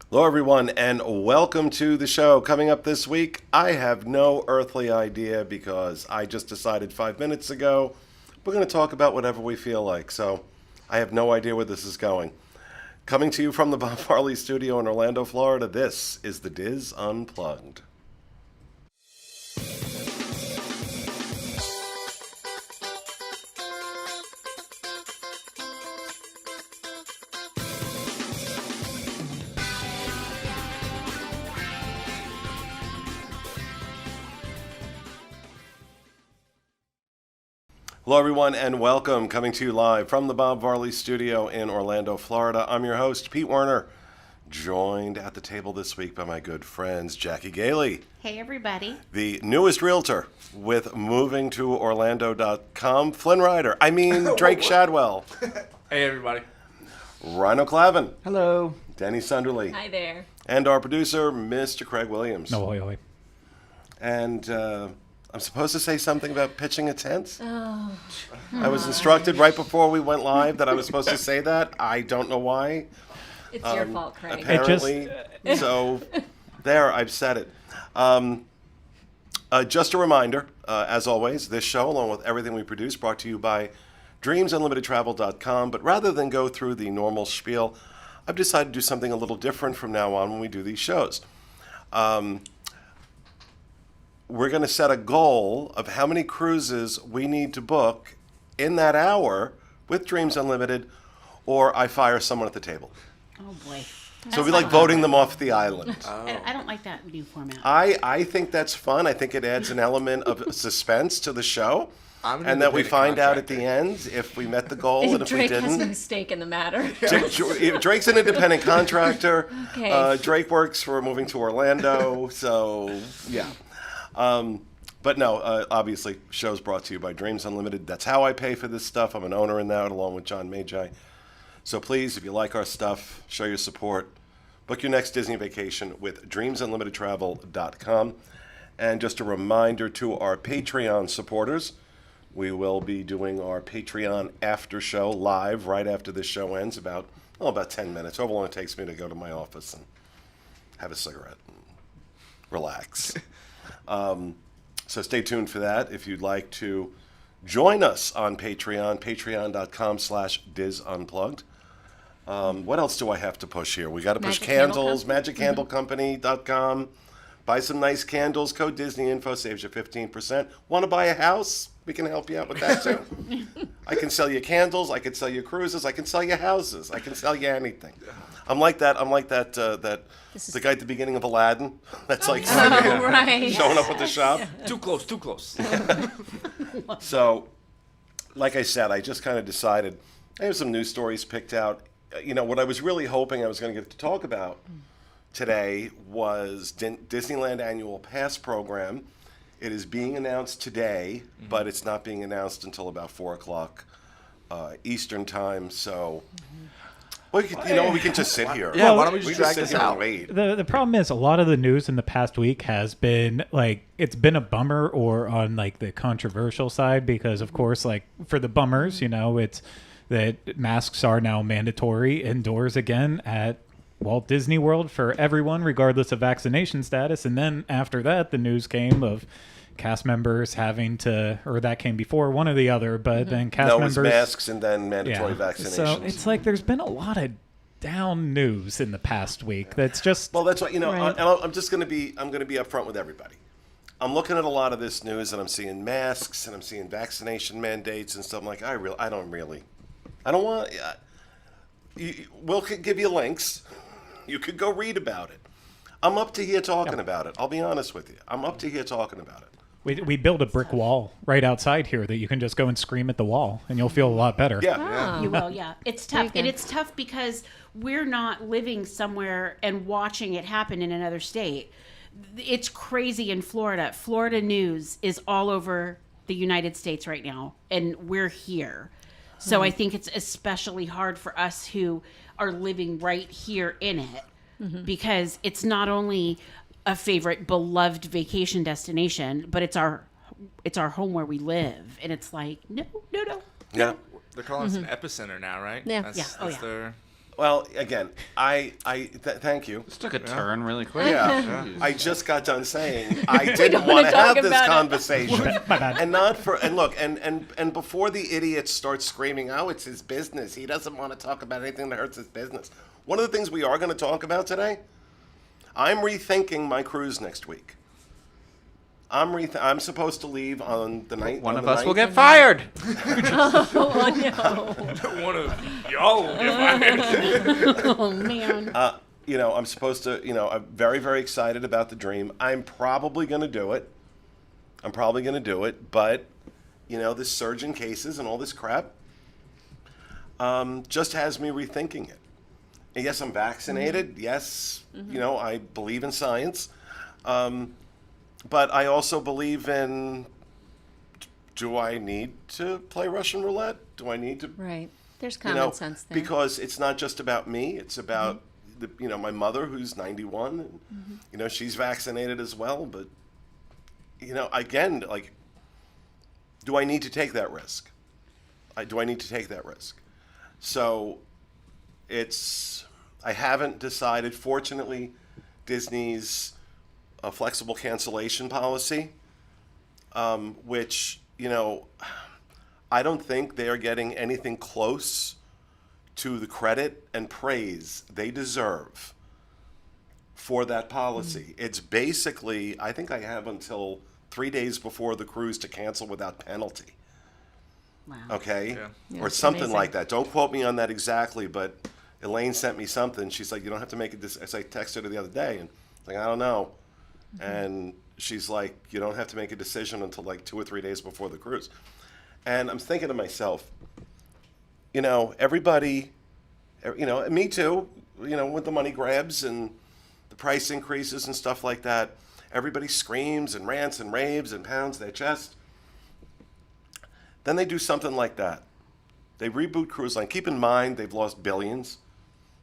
Hello, everyone, and welcome to the show. Coming up this week, I have no earthly idea because I just decided 5 minutes ago we're going to talk about whatever we feel like. So I have no idea where this is going. Coming to you from the Bob Farley studio in Orlando, Florida, this is the Diz Unplugged. Hello, everyone, and welcome. Coming to you live from the Bob Varley studio in Orlando, Florida. I'm your host, Pete Werner, joined at the table this week by my good friends, Jackie Gailey. Hey, everybody. The newest realtor with movingtoorlando.com, Flynn Ryder. Drake Shadwell. Hey, everybody. Rhino Clavin. Hello. Denny Sunderly. Hi there. And our producer, Mr. Craig Williams. Ahoy. And I'm supposed to say something about pitching a tent? Oh. I was instructed right before we went live that I was supposed to say that. I don't know why. It's your fault, Craig. Apparently. So, there, I've said it. Just a reminder, as always, this show, along with everything we produce, brought to you by DreamsUnlimitedTravel.com. But rather than go through the normal spiel, I've decided to do something a little different from now on when we do these shows. We're going to set a goal of how many cruises we need to book in that hour with Dreams Unlimited, or I fire someone at the table. Oh, boy. So we like voting them off the island. I don't like that new format. I think that's fun. I think it adds an element of suspense to the show. And that we find out at the end if we met the goal and if Drake we didn't. has no stake in the matter. Drake's an independent contractor. Okay. Drake works for Moving to Orlando. So, yeah. But no, obviously, show's brought to you by Dreams Unlimited. That's how I pay for this stuff. I'm an owner in that, along with John Magi. So please, if you like our stuff, show your support. Book your next Disney vacation with DreamsUnlimitedTravel.com. And just a reminder to our Patreon supporters, we will be doing our Patreon after show live right after this show ends, about 10 minutes. However long it takes me to go to my office and have a cigarette and relax. So stay tuned for that. If you'd like to join us on Patreon, patreon.com/DizUnplugged. What else do I have to push here? We got to push candles, magiccandlecompany.com. Buy some nice candles. Code Disney Info saves you 15%. Want to buy a house? We can help you out with that too. I can sell you candles. I can sell you cruises. I can sell you houses. I can sell you anything. I'm like that. The guy at the beginning of Aladdin. That's like right. showing up at the shop. Yeah. Too close. So, like I said, I just kind of decided. I have some news stories picked out. What I was really hoping I was going to get to talk about today was Disneyland Annual Pass Program. It is being announced today, but it's not being announced until about 4 o'clock Eastern time. So, we can just sit here. Yeah, why don't we just drag this out? The problem is a lot of the news in the past week has been it's been a bummer or on the controversial side because, of course, for the bummers, it's that masks are now mandatory indoors again at Walt Disney World for everyone, regardless of vaccination status. And then after that, the news came of cast members having to, or that came before, one or the other, but then cast members... No, it was masks and then mandatory vaccinations. So it's there's been a lot of down news in the past week. That's just... Well, that's what, right. I'm going to be upfront with everybody. I'm looking at a lot of this news and I'm seeing masks and I'm seeing vaccination mandates and stuff. I'm like, I don't want... We'll give you links. You could go read about it. I'm up to here talking about it. I'll be honest with you. I'm up to here talking about it. We build a brick wall right outside here that you can just go and scream at the wall, and you'll feel a lot better. Yeah. You will, yeah. It's tough. And it's tough because we're not living somewhere and watching it happen in another state. It's crazy in Florida. Florida news is all over the United States right now, and we're here. So I think it's especially hard for us who are living right here in it because it's not only a favorite beloved vacation destination, but it's our home where we live. And it's like, no. Yeah. They're calling us an epicenter now, right? Yeah. That's Oh, their... Well, again, thank you. This took a turn really quick. Yeah, I just got done saying I didn't don't want wanna to have talk this about it. conversation, My bad. and not for and look and before the idiot starts screaming, "Oh, it's his business. He doesn't want to talk about anything that hurts his business." One of the things we are going to talk about today, I'm rethinking my cruise next week. I'm supposed to leave on the night. One on of the us will 9th. get fired. Oh no! One of y'all will get fired. Oh man. I'm supposed to, I'm very, very excited about the dream. I'm probably going to do it. But, this surge in cases and all this crap just has me rethinking it. And yes, I'm vaccinated. Mm-hmm. Yes, I believe in science. But I also believe in, do I need to play Russian roulette? Do I need to? Right. There's common sense there. Because it's not just about me. It's about my mother, who's 91. And, she's vaccinated as well. But again, like, do I need to take that risk? Do I need to take that risk? So, I haven't decided. Fortunately, Disney's a flexible cancellation policy, which I don't think they are getting anything close to the credit and praise they deserve for that policy. It's basically, I think I have until 3 days before the cruise to cancel without penalty. Wow. Okay? Yeah, Or it's something amazing. like that. Don't quote me on that exactly, but Elaine sent me something. She's like, you don't have to make a decision. I texted her the other day, and I was like, I don't know. And she's like, you don't have to make a decision until like 2 or 3 days before the cruise. And I'm thinking to myself, everybody, me too, with the money grabs and the price increases and stuff like that, everybody screams and rants and raves and pounds their chest. Then they do something like that. They reboot cruise line. Keep in mind, they've lost billions.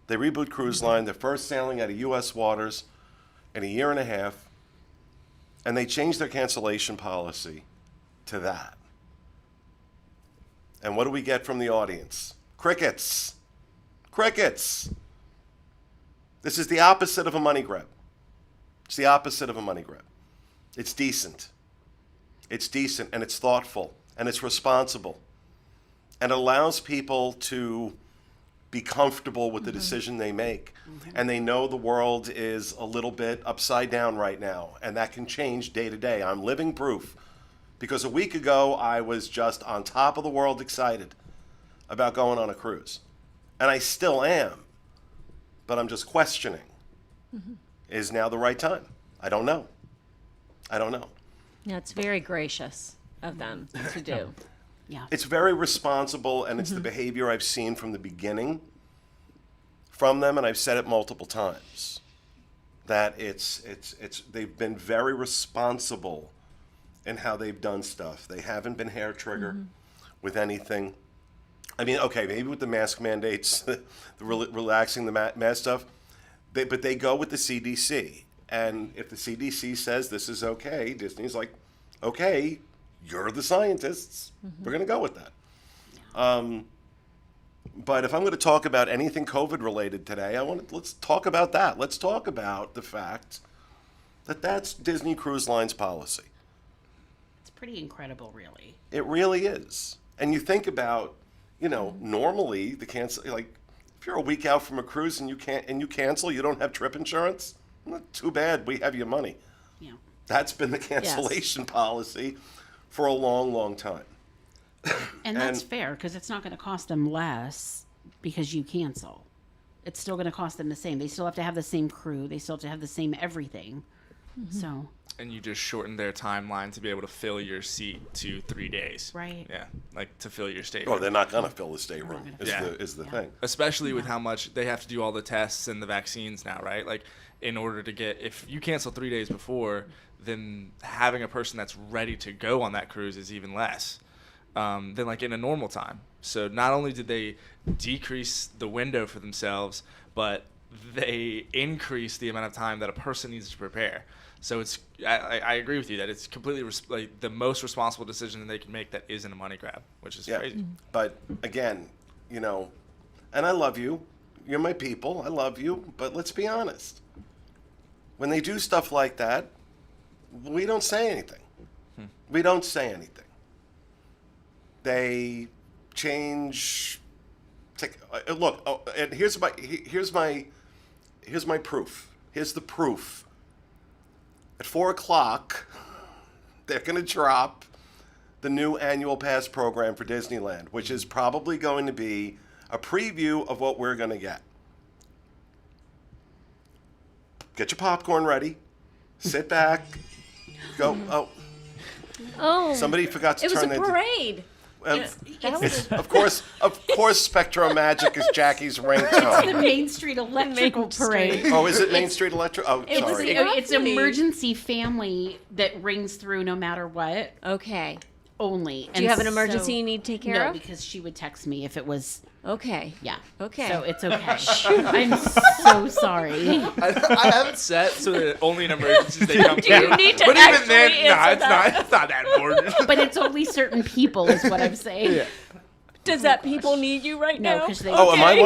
They reboot cruise line. They're first sailing out of U.S. waters in a year and a half. And they changed their cancellation policy to that. And what do we get from the audience? Crickets. Crickets. This is the opposite of a money grab. It's the opposite of a money grab. It's decent. It's decent, and it's thoughtful, and it's responsible. And it allows people to be comfortable with the decision they make. And they know the world is a little bit upside down right now, and that can change day to day. I'm living proof, because a week ago I was just on top of the world excited about going on a cruise. And I still am, but I'm just questioning, is now the right time? I don't know. Yeah, it's very gracious of them to do. Yeah. It's very responsible, and it's the behavior I've seen from the beginning from them, and I've said it multiple times, that they've been very responsible in how they've done stuff. They haven't been hair trigger with anything. I mean, okay, maybe with the mask mandates, the relaxing the mask stuff, but they go with the CDC. And if the CDC says this is okay, Disney's like, okay, you're the scientists. We're going to go with that. But if I'm going to talk about anything COVID related today, let's talk about that. Let's talk about the fact that that's Disney Cruise Line's policy. It's pretty incredible, really. It really is. And you think about, normally the cancel, like if you're a week out from a cruise and you cancel, you don't have trip insurance. Not too bad. We have your money. Yeah. That's been the cancellation policy for a long, long time. And that's fair, because it's not going to cost them less because you cancel. It's still going to cost them the same. They still have to have the same crew. They still have to have the same everything. So. And you just shorten their timeline to be able to fill your seat to 3 days. Right. Yeah, like to fill your stateroom. Well, they're not going to fill the stateroom, Yeah. is the thing. Especially with how much they have to do all the tests and the vaccines now, right? Like, in order to if you cancel 3 days before, then having a person that's ready to go on that cruise is even less than like in a normal time. So not only did they decrease the window for themselves, but they increase the amount of time that a person needs to prepare. So I agree with you that it's completely like the most responsible decision that they can make that isn't a money grab, which is crazy. But again, and I love you. you're my people. I love you. But let's be honest. When they do stuff like that, we don't say anything. We don't say anything. They change. Look, and here's my proof. Here's the proof. At 4:00, they're going to drop the new annual pass program for Disneyland, which is probably going to be a preview of what we're going to get. Get your popcorn ready. Sit back. Go. Oh, Somebody forgot to it was turn a parade. Of course, Spectro Magic is Jackie's It's ringtone. the Main Street Electrical Parade. Oh, is it Main Street Electric? Oh, sorry. It's emergency family that rings through no matter what. Okay. Only. Do you have an emergency you need to take care no, of? because she would text me if it was. Okay. Yeah. Okay. So it's okay. I'm so sorry. I have it set so that only in emergencies they come Do you through. need to But even actually then, answer it's not that important. But it's only certain people, is what I'm saying. Yeah. Does that people need you right No, now? because they. Oh, am I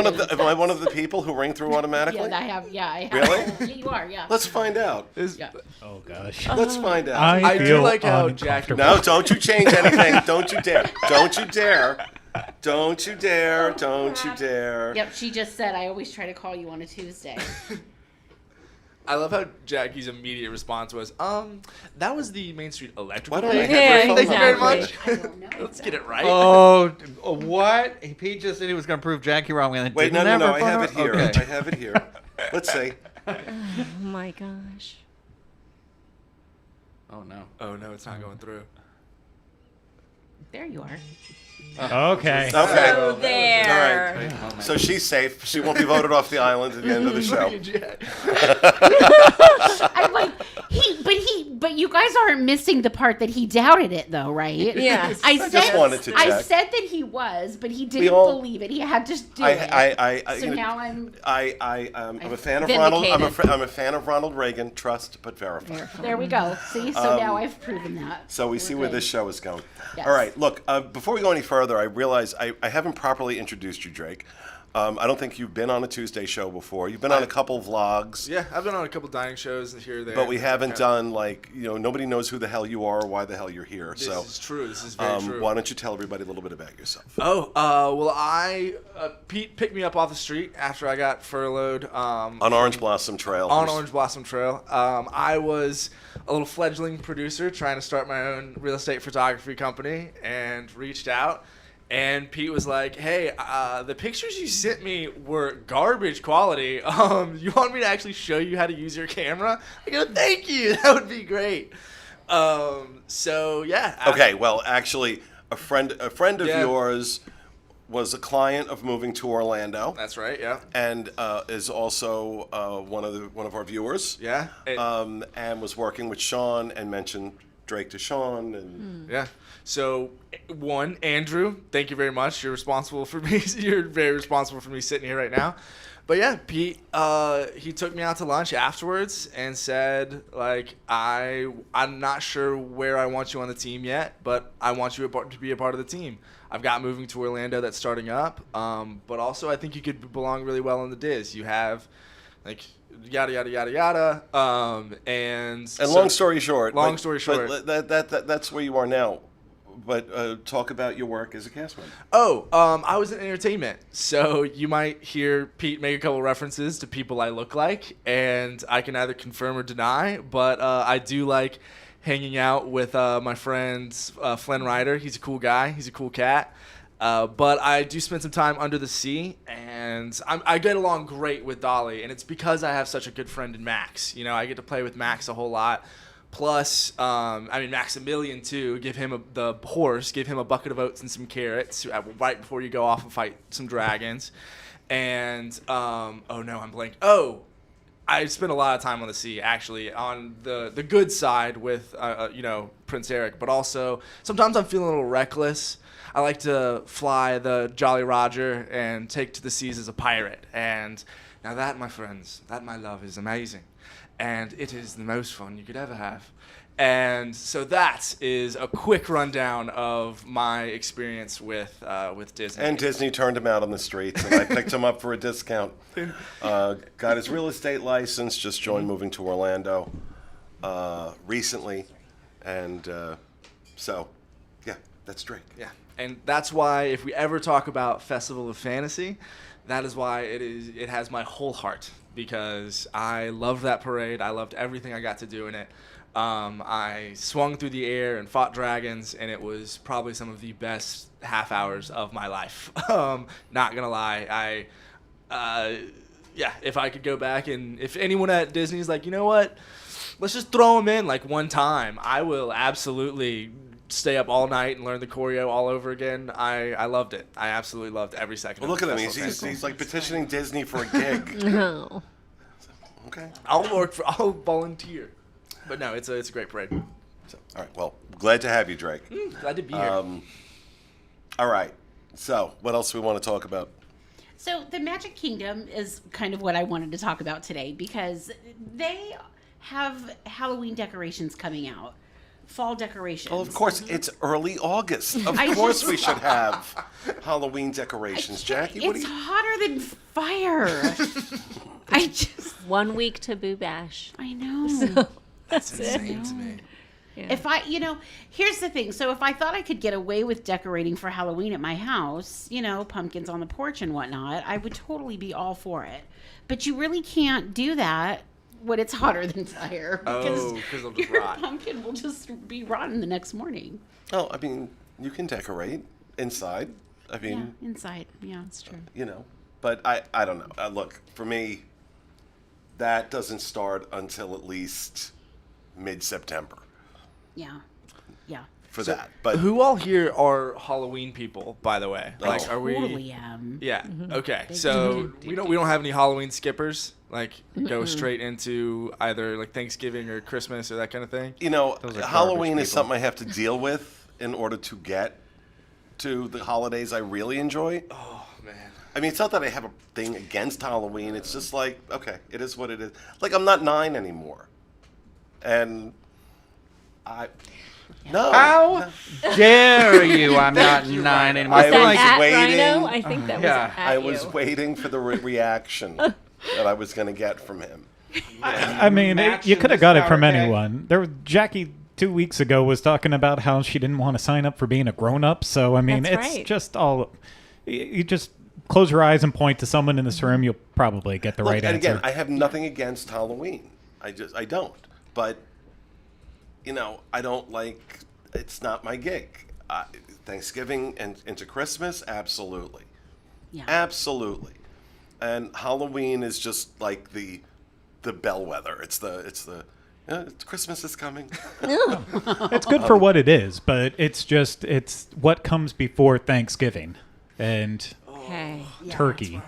one of the people who ring through automatically? Yeah, I have. Yeah. Really? Yeah, you are. Yeah. Let's find out. Yeah. Oh gosh. Let's find out. I do feel like how Jackie. uncomfortable. No, don't you change anything. Don't you dare. Don't you dare. Don't you dare. Don't you dare. Yep. She just said I always try to call you on a Tuesday. I love how Jackie's immediate response was, that was the Main Street Electrical Why don't I Parade. have your phone Thank you very number? much. I don't know. Let's get it right. Oh, what? Pete just said he was going to prove Jackie wrong. And Wait, no. didn't I ever have it phone her? here. Okay. I have it here. Let's see. Oh my gosh. Oh, no. Oh, no, it's not going through. There you are. Okay. Okay. Oh, there. All right. So she's safe. She won't be voted off the island at the end of the show. I'm like, but you guys aren't missing the part that he doubted it, though, right? Yes. I just wanted to I check. said that he was, but he didn't all- believe it. He had to do it. I So you know, now I'm. I'm a fan of Ronald. I'm a fan of Ronald Reagan. Trust but verify. There we go. See, so now I've proven that. So we see where good. this show is going. Yes. All right, look, before we go any further, I realize I haven't properly introduced you, Drake. I don't think you've been on a Tuesday show before. You've been on a couple vlogs, Yeah, I've been on a couple dining shows here or there. but we haven't Yeah. done, nobody knows who the hell you are or why the hell you're here. This So is true. This is very true. why don't you tell everybody a little bit about yourself? Oh, Pete picked me up off the street after I got furloughed. On Orange Blossom Trail. On Orange Blossom Trail. I was a little fledgling producer trying to start my own real estate photography company and reached out. And Pete was like, hey, the pictures you sent me were garbage quality. You want me to actually show you how to use your camera? I go, thank you. That would be great. So, yeah. Okay, well, actually, a friend of Yeah. yours was a client of Moving to Orlando. That's right, yeah. And is also one of our viewers. Yeah. And was working with Sean and mentioned Drake to Sean and Yeah. So, one, Andrew, thank you very much. You're responsible for me. You're very responsible for me sitting here right now. But yeah, Pete, he took me out to lunch afterwards and said, like, I'm not sure where I want you on the team yet, but I want you to be a part of the team. I've got Moving to Orlando that's starting up, but also I think you could belong really well in the Diz. You have, like, yada yada yada yada, and long story short. Long story short. But that's where you are now. But talk about your work as a cast member. I was in entertainment, so you might hear Pete make a couple references to people I look like, and I can either confirm or deny, but I do like hanging out with my friend Flynn Ryder. He's a cool guy. He's a cool cat. But I do spend some time under the sea, and I get along great with Dolly, and it's because I have such a good friend in Max. You know, I get to play with Max a whole lot. Plus, Maximilian, too. Give him the horse, give him a bucket of oats and some carrots right before you go off and fight some dragons. And, I'm blank. Oh, I spend a lot of time on the sea, actually, on the good side with, Prince Eric. But also, sometimes I'm feeling a little reckless. I like to fly the Jolly Roger and take to the seas as a pirate. And Now that, my friends, that, my love, is amazing. And it is the most fun you could ever have. And so that is a quick rundown of my experience with Disney. And Disney turned him out on the streets, and I picked him up for a discount. Got his real estate license, just joined moving to Orlando recently. And so, yeah, that's Drake. Yeah, and that's why if we ever talk about Festival of Fantasy, that is why it has my whole heart, because I loved that parade. I loved everything I got to do in it. I swung through the air and fought dragons, and it was probably some of the best half hours of my life. Not gonna lie, if I could go back, and if anyone at Disney is like, you know what, let's just throw them in like one time, I will absolutely stay up all night and learn the choreo all over again. I loved it. I absolutely loved every second. Well, look of at the him. Festival of Fantasy. He's like petitioning Disney for a gig. No. Okay. I'll volunteer. But no, it's a great parade. So, all right. Well, glad to have you, Drake. Glad to be here. All right. So, what else do we want to talk about? So the Magic Kingdom is kind of what I wanted to talk about today, because they have Halloween decorations coming out, fall decorations. Well, of course, it's early August. Of course we should have Halloween decorations. Jackie, what do It's you... hotter than fire. I just, 1 week to Boo Bash. I know. So That's insane to me. yeah. If I, here's the thing. So if I thought I could get away with decorating for Halloween at my house, pumpkins on the porch and whatnot, I would totally be all for it. But you really can't do that when it's hotter than fire. Oh, 'cause it'll just your rot. pumpkin will just be rotten the next morning. Oh, I mean, you can decorate inside. I mean, Yeah, inside. Yeah, that's true. But I don't know. Look, for me, that doesn't start until at least mid-September Yeah. Yeah. for that. But Who all here are Halloween people, by the way? Like, are we? Totally am. Yeah. Okay. So we don't have any Halloween skippers. Like, go straight into either like Thanksgiving or Christmas or that kind of thing. Those are Halloween garbage is people. something I have to deal with in order to get to the holidays I really enjoy. Oh man. I mean, it's not that I have a thing against Halloween. It's just like, okay, it is what it is. Like, I'm not 9 anymore. And no. How dare you? I'm not 9 anymore. I Is that was at waiting. Rhino? I think that was Yeah. at I was you. waiting for the reaction that I was going to get from him. I mean, match you in could have this got it powder from keg? anyone. There was Jackie 2 weeks ago was talking about how she didn't want to sign up for being a grown-up. So I mean, That's it's right. just all. You just close your eyes and point to someone in this room. You'll probably get the Look, right and answer. again, I have nothing against Halloween. I don't. But, I don't like, it's not my gig. Thanksgiving and into Christmas, absolutely. Yeah. Absolutely. And Halloween is just like the bellwether. It's Christmas is coming. It's good for what it is, but it's what comes before Thanksgiving and Okay. turkey.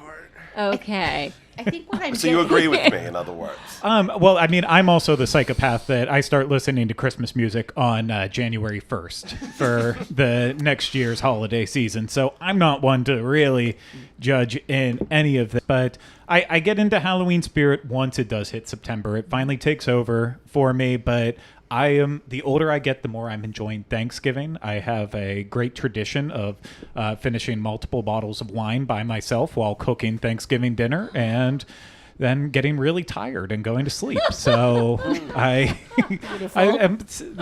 Okay. I think what I'm So you agree with me, in other words. Well, I mean, I'm also the psychopath that I start listening to Christmas music on January 1st for the next year's holiday season. So I'm not one to really judge in any of this. But I get into Halloween spirit once it does hit September. It finally takes over for me. But the older I get, the more I'm enjoying Thanksgiving. I have a great tradition of finishing multiple bottles of wine by myself while cooking Thanksgiving dinner and then getting really tired and going to sleep. So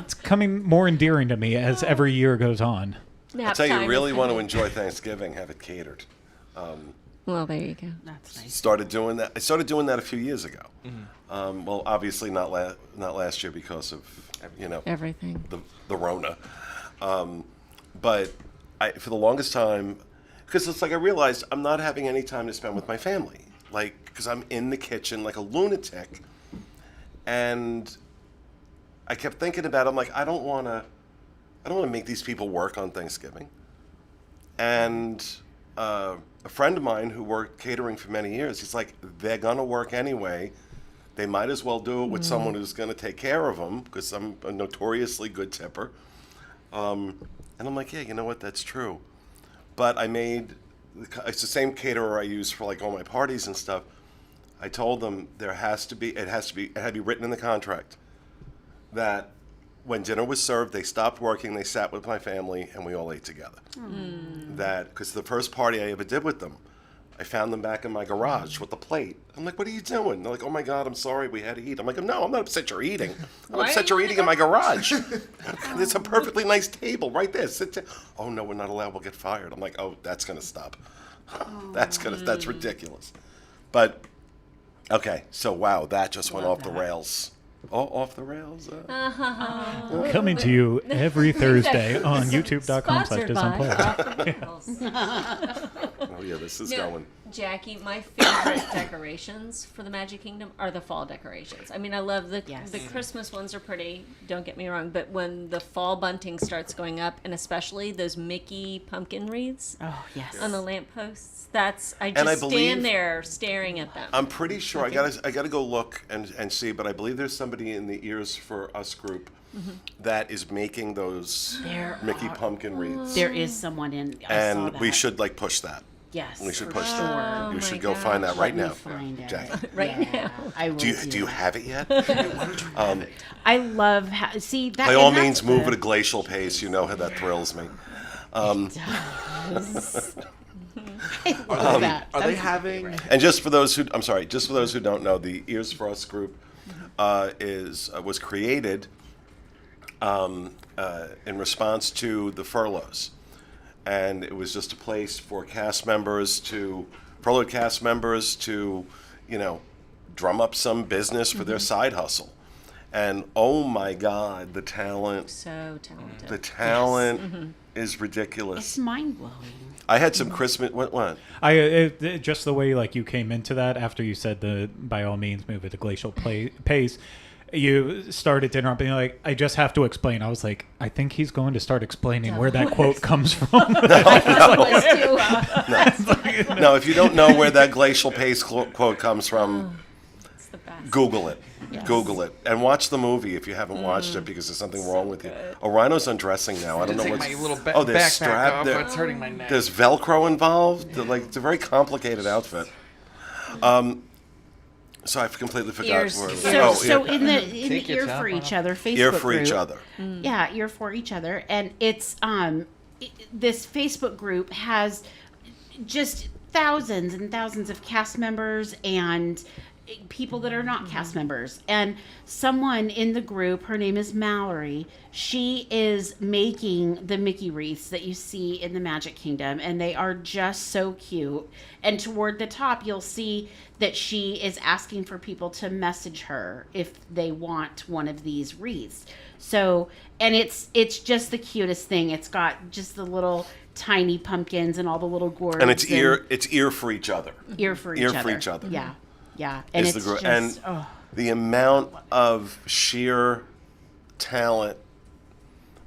it's coming more endearing to me as every year goes on. I'll tell you, really want to enjoy Thanksgiving, have it catered. Well, there you go. That's nice. Started doing that. I started doing that a few years ago. Well, obviously not last year because of Everything. the Rona. But for the longest time, because it's like I realized I'm not having any time to spend with my family, like because I'm in the kitchen like a lunatic, and I kept thinking about it. I'm like, I don't want to make these people work on Thanksgiving. And a friend of mine who worked catering for many years, he's like, they're gonna work anyway. They might as well do it with someone who's going to take care of them, because I'm a notoriously good tipper. And I'm like, yeah, you know what? That's true. But it's the same caterer I use for like all my parties and stuff. I told them it had to be written in the contract that when dinner was served, they stopped working, they sat with my family, and we all ate together. That, because the first party I ever did with them, I found them back in my garage with the plate. I'm like, what are you doing? They're like, oh my God, I'm sorry, we had to eat. I'm like, no, I'm not upset you're eating. I'm upset you're eating in my garage. There's a perfectly nice table right there. Sit down. Oh no, we're not allowed, we'll get fired. I'm like, oh, that's gonna stop. That's ridiculous. But, okay, so wow, that just went off the rails. Oh, off the rails? Coming to you every Thursday on Sponsored youtube.com/disunplugged. by Off the Rails. Oh yeah, this is No, going. Jackie, my favorite decorations for the Magic Kingdom are the fall decorations. I mean, I love the Christmas ones are pretty, don't get me wrong, but when the fall bunting starts going up, and especially those Mickey pumpkin wreaths on the lampposts, I believe- stand there staring at them. I'm pretty sure I gotta go look and see, but I believe there's somebody in the Ears for Us group that is making those Mickey pumpkin wreaths, There is someone in. I saw and that. we should like push that. Yes, We should for push sure. that. You my should go find that right Let me now, find it. Jackie. Right now. I will Do you have it yet? I love see that. By all and that's means, move the- at a glacial pace. You know how that thrills me. I love that. Are they That's- having? And just for those who don't know, the Ears for Us group was created in response to the furloughs, and it was just a place for furloughed cast members to, drum up some business for their side hustle. And oh my God, the talent So talented. is ridiculous. It's mind blowing. I had some Christmas. What? Just the way like you came into that after you said the by all means move at a glacial pace. You started to interrupt and you're like, I just have to explain. I was like, I think he's going to start explaining where that quote comes from. No, if you don't know where that glacial pace quote comes from, It's the best. Google it. Google it and watch the movie if you haven't watched it because there's something wrong with you. Oh, Rhino's undressing now. I don't know Take what's. my little there's backpack strap off. there. It's hurting my neck. There's Velcro involved. It's a very complicated outfit. So I completely forgot Ears. where. So in the Take your ear top for off. each other Facebook Ear for each group- other. Yeah, ear for each other, and it's this Facebook group has just thousands and thousands of cast members and people that are not cast members. And someone in the group, her name is Mallory, she is making the Mickey wreaths that you see in the Magic Kingdom, and they are just so cute. And toward the top, you'll see that she is asking for people to message her if they want one of these wreaths. So, and it's just the cutest thing. It's got just the little tiny pumpkins and all the little gourds. And it's ear for each other. Ear for each Ear other. for each other. Yeah. Yeah. And Is it's the just, and the amount of sheer talent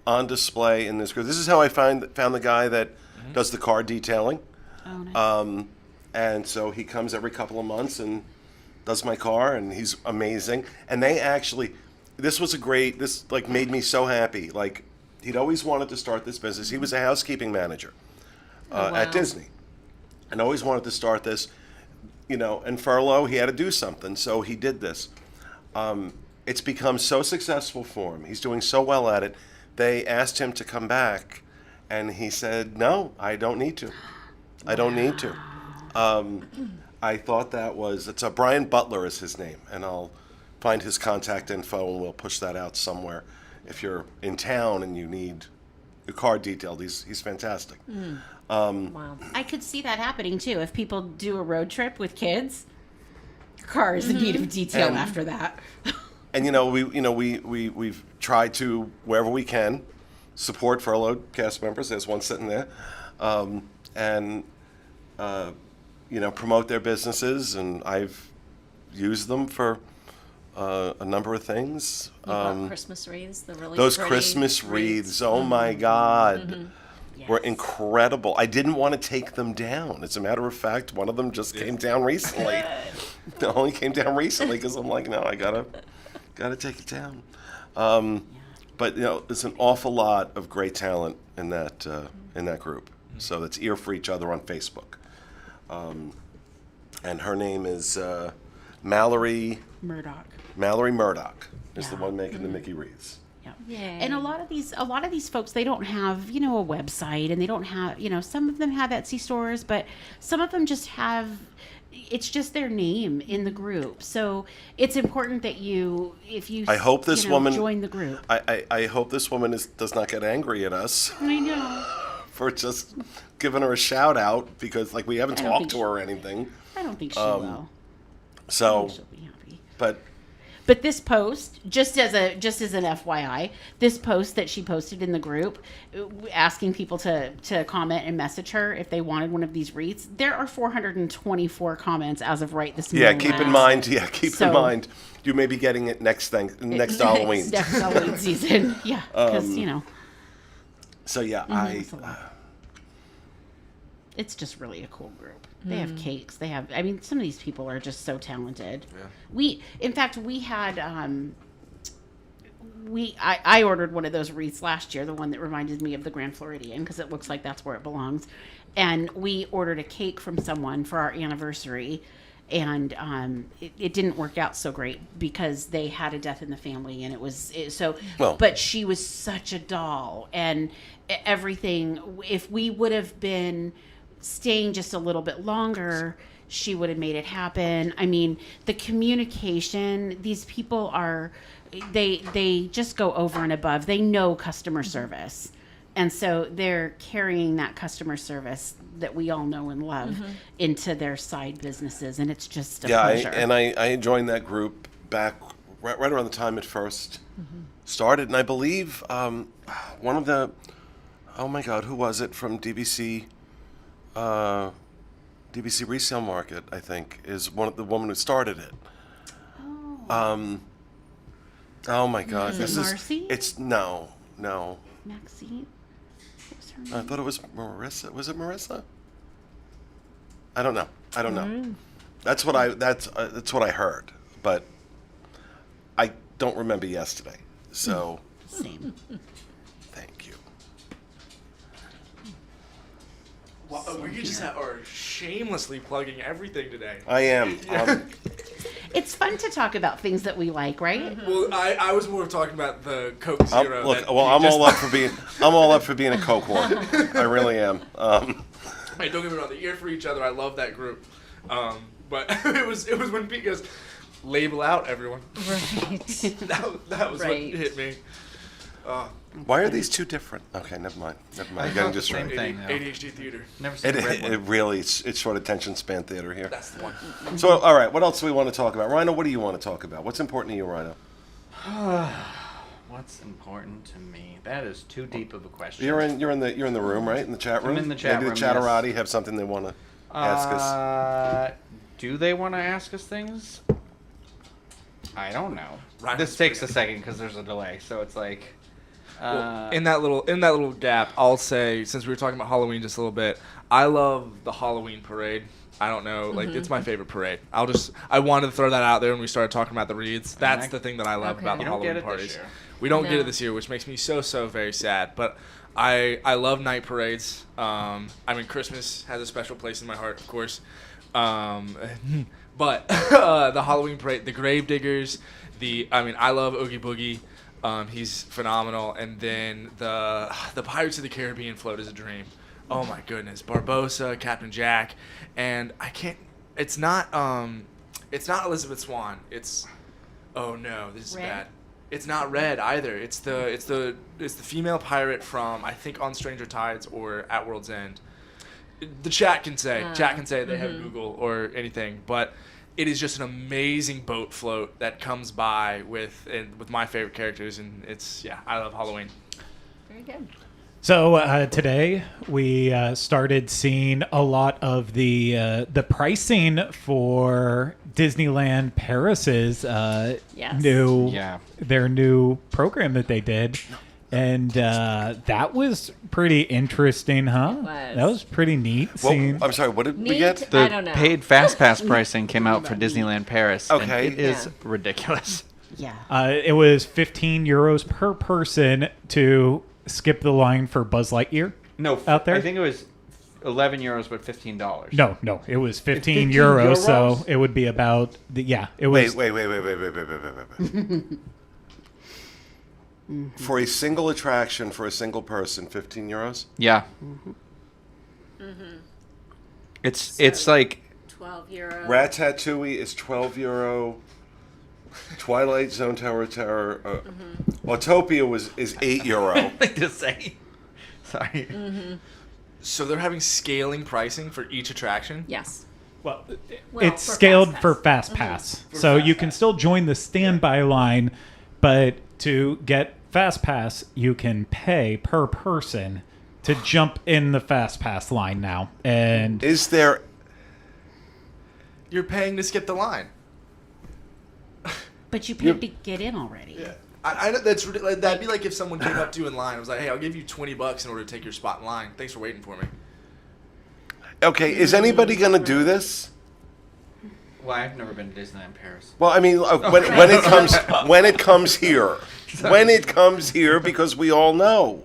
on display in this group. This is how I found the guy that does the car detailing. oh, nice. And so he comes every couple of months and does my car, and he's amazing. And they actually, this made me so happy. Like, he'd always wanted to start this business. He was a housekeeping manager at Disney, and always wanted to start this. And furlough, he had to do something, so he did this. It's become so successful for him. He's doing so well at it. They asked him to come back, and he said, "No, I don't need to. I don't need to." I thought it's Brian Butler is his name, and I'll find his contact info, and we'll push that out somewhere. If you're in town and you need a car detailed, he's fantastic. Wow. I could see that happening too. If people do a road trip with kids, cars in need of detail And- after that. And we've tried to, wherever we can, support furloughed cast members. There's one sitting there, and promote their businesses. And I've used them for a number of things. You bought Christmas wreaths, the really Those pretty Christmas wreaths, oh my God, were Yes. incredible. I didn't want to take them down. As a matter of fact, one of them just came down recently. It only came down recently because I'm like, no, I gotta take it down. But there's an awful lot of great talent in that group. So that's Ear for Each Other on Facebook, and her name is Mallory Murdoch. Murdoch is the Yeah. one making the Mickey wreaths. Yeah. Yay. And a lot of these folks, they don't have, a website, and they don't have, some of them have Etsy stores, but some of them just have, it's just their name in the group. So it's important that if you I hope this woman join the group. I hope this woman does not get angry at us I know. for just giving her a shout out because we haven't I don't talked think to her or anything. I don't think she will. I So, think she'll be happy. but this post, just as an FYI, this post that she posted in the group, asking people to comment and message her if they wanted one of these wreaths, there are 424 comments as of right this yeah, moment. keep in mind, So- you may be getting it next Halloween. Next Halloween season. Yeah, because So yeah, it's a lot. It's just really a cool group. They have cakes. They have. I mean, some of these people are just so talented. Yeah. In fact, we had. I ordered one of those wreaths last year, the one that reminded me of the Grand Floridian, because it looks like that's where it belongs. And we ordered a cake from someone for our anniversary, and it didn't work out so great because they had a death in the family, and Well. But she was such a doll, and everything. If we would have been staying just a little bit longer, she would have made it happen. I mean, the communication, these people are, they just go over and above. They know customer service. And so they're carrying that customer service that we all know and love into their side businesses. And it's just a pleasure. I joined that group back right around the time it first started. And I believe one of the, oh my God, who was it from DBC? DBC Resale Market, I think, is the woman who started it. Oh my God, Is it Marcy? It's no. Maxine? What was her name? I thought it was Marissa. Was it Marissa? I don't know. That's what I heard, but I don't remember yesterday. So Same. thank you. Well, we could just are shamelessly plugging everything today. I am. It's fun to talk about things that we like, right? Well, I was more talking about the Coke Zero. Look, I'm all up for being a Coke whore. I really am. Hey, don't get me wrong. The ear for each other. I love that group. But it was when Pete goes, label out everyone. Right. that was Right. what hit me. Why are these two different? Okay, never mind. I Getting thought the just same right. thing. though. ADHD theater. Never seen a red one. It really it's short attention span theater here. That's the one. So all right, what else do we want to talk about? Rhino, what do you want to talk about? What's important to you, Rhino? What's important to me? That is too deep of a question. You're in the room, right? In the chat room. in the chat Maybe room, the chatterati have something they want to ask us. Do they want to ask us things? I don't know. Ryan's This takes a pretty- second because there's a delay, so it's like. Well, in that little gap, I'll say, since we were talking about Halloween just a little bit, I love the Halloween parade. I don't know, it's my favorite parade. I wanted to throw that out there when we started talking about the wreaths. That's the thing that I love Okay. about the You don't get Halloween it this parties. year. We don't get No. it this year, which makes me so very sad. But I love night parades. I mean, Christmas has a special place in my heart, of course. But the Halloween parade, the Gravediggers, I love Oogie Boogie. He's phenomenal. And then the Pirates of the Caribbean float is a dream. Oh my goodness, Barbossa, Captain Jack, and it's not Elizabeth Swann. Oh no, this is Red? bad. It's not Red either. It's the female pirate from, I think, On Stranger Tides or At World's End. The chat can say they have Google or anything, but it is just an amazing boat float that comes by with my favorite characters, and I love Halloween. Very good. So today we started seeing a lot of the pricing for Disneyland Paris's Yes. their new program that they did, and that was pretty interesting, huh? was. That was pretty neat. Well, seeing I'm sorry. What did we Neat. get? The I don't know. paid Fastpass pricing came out for Disneyland Paris. Okay. And it is Yeah. ridiculous. Yeah. it was €15 per person to skip the line for Buzz Lightyear. No, Out there? I think it was €11, but $15. No, it was 15 15 euros, so euros? it would be about it was Wait. For a single attraction for a single person, 15 euros? Yeah. It's like 12 €. Ratatouille is 12 euro. Twilight Zone Tower of Terror. Autopia is 8 euro. like to say. Sorry. So they're having scaling pricing for each attraction? Yes. well, Well, it's for scaled Fastpass. for Fastpass. So you can still join the standby line, but to get Fastpass, you can pay per person to jump in the Fastpass line now. And Is there... You're paying to skip the line. But you paid to get in already. Yeah. I that's that'd be like if someone came up to you in line and was like, "Hey, I'll give you $20 in order to take your spot in line. Thanks for waiting for me." Okay, is anybody going to do this? Well, I've never been to Disneyland Paris. Well, I mean, when it comes here, because we all know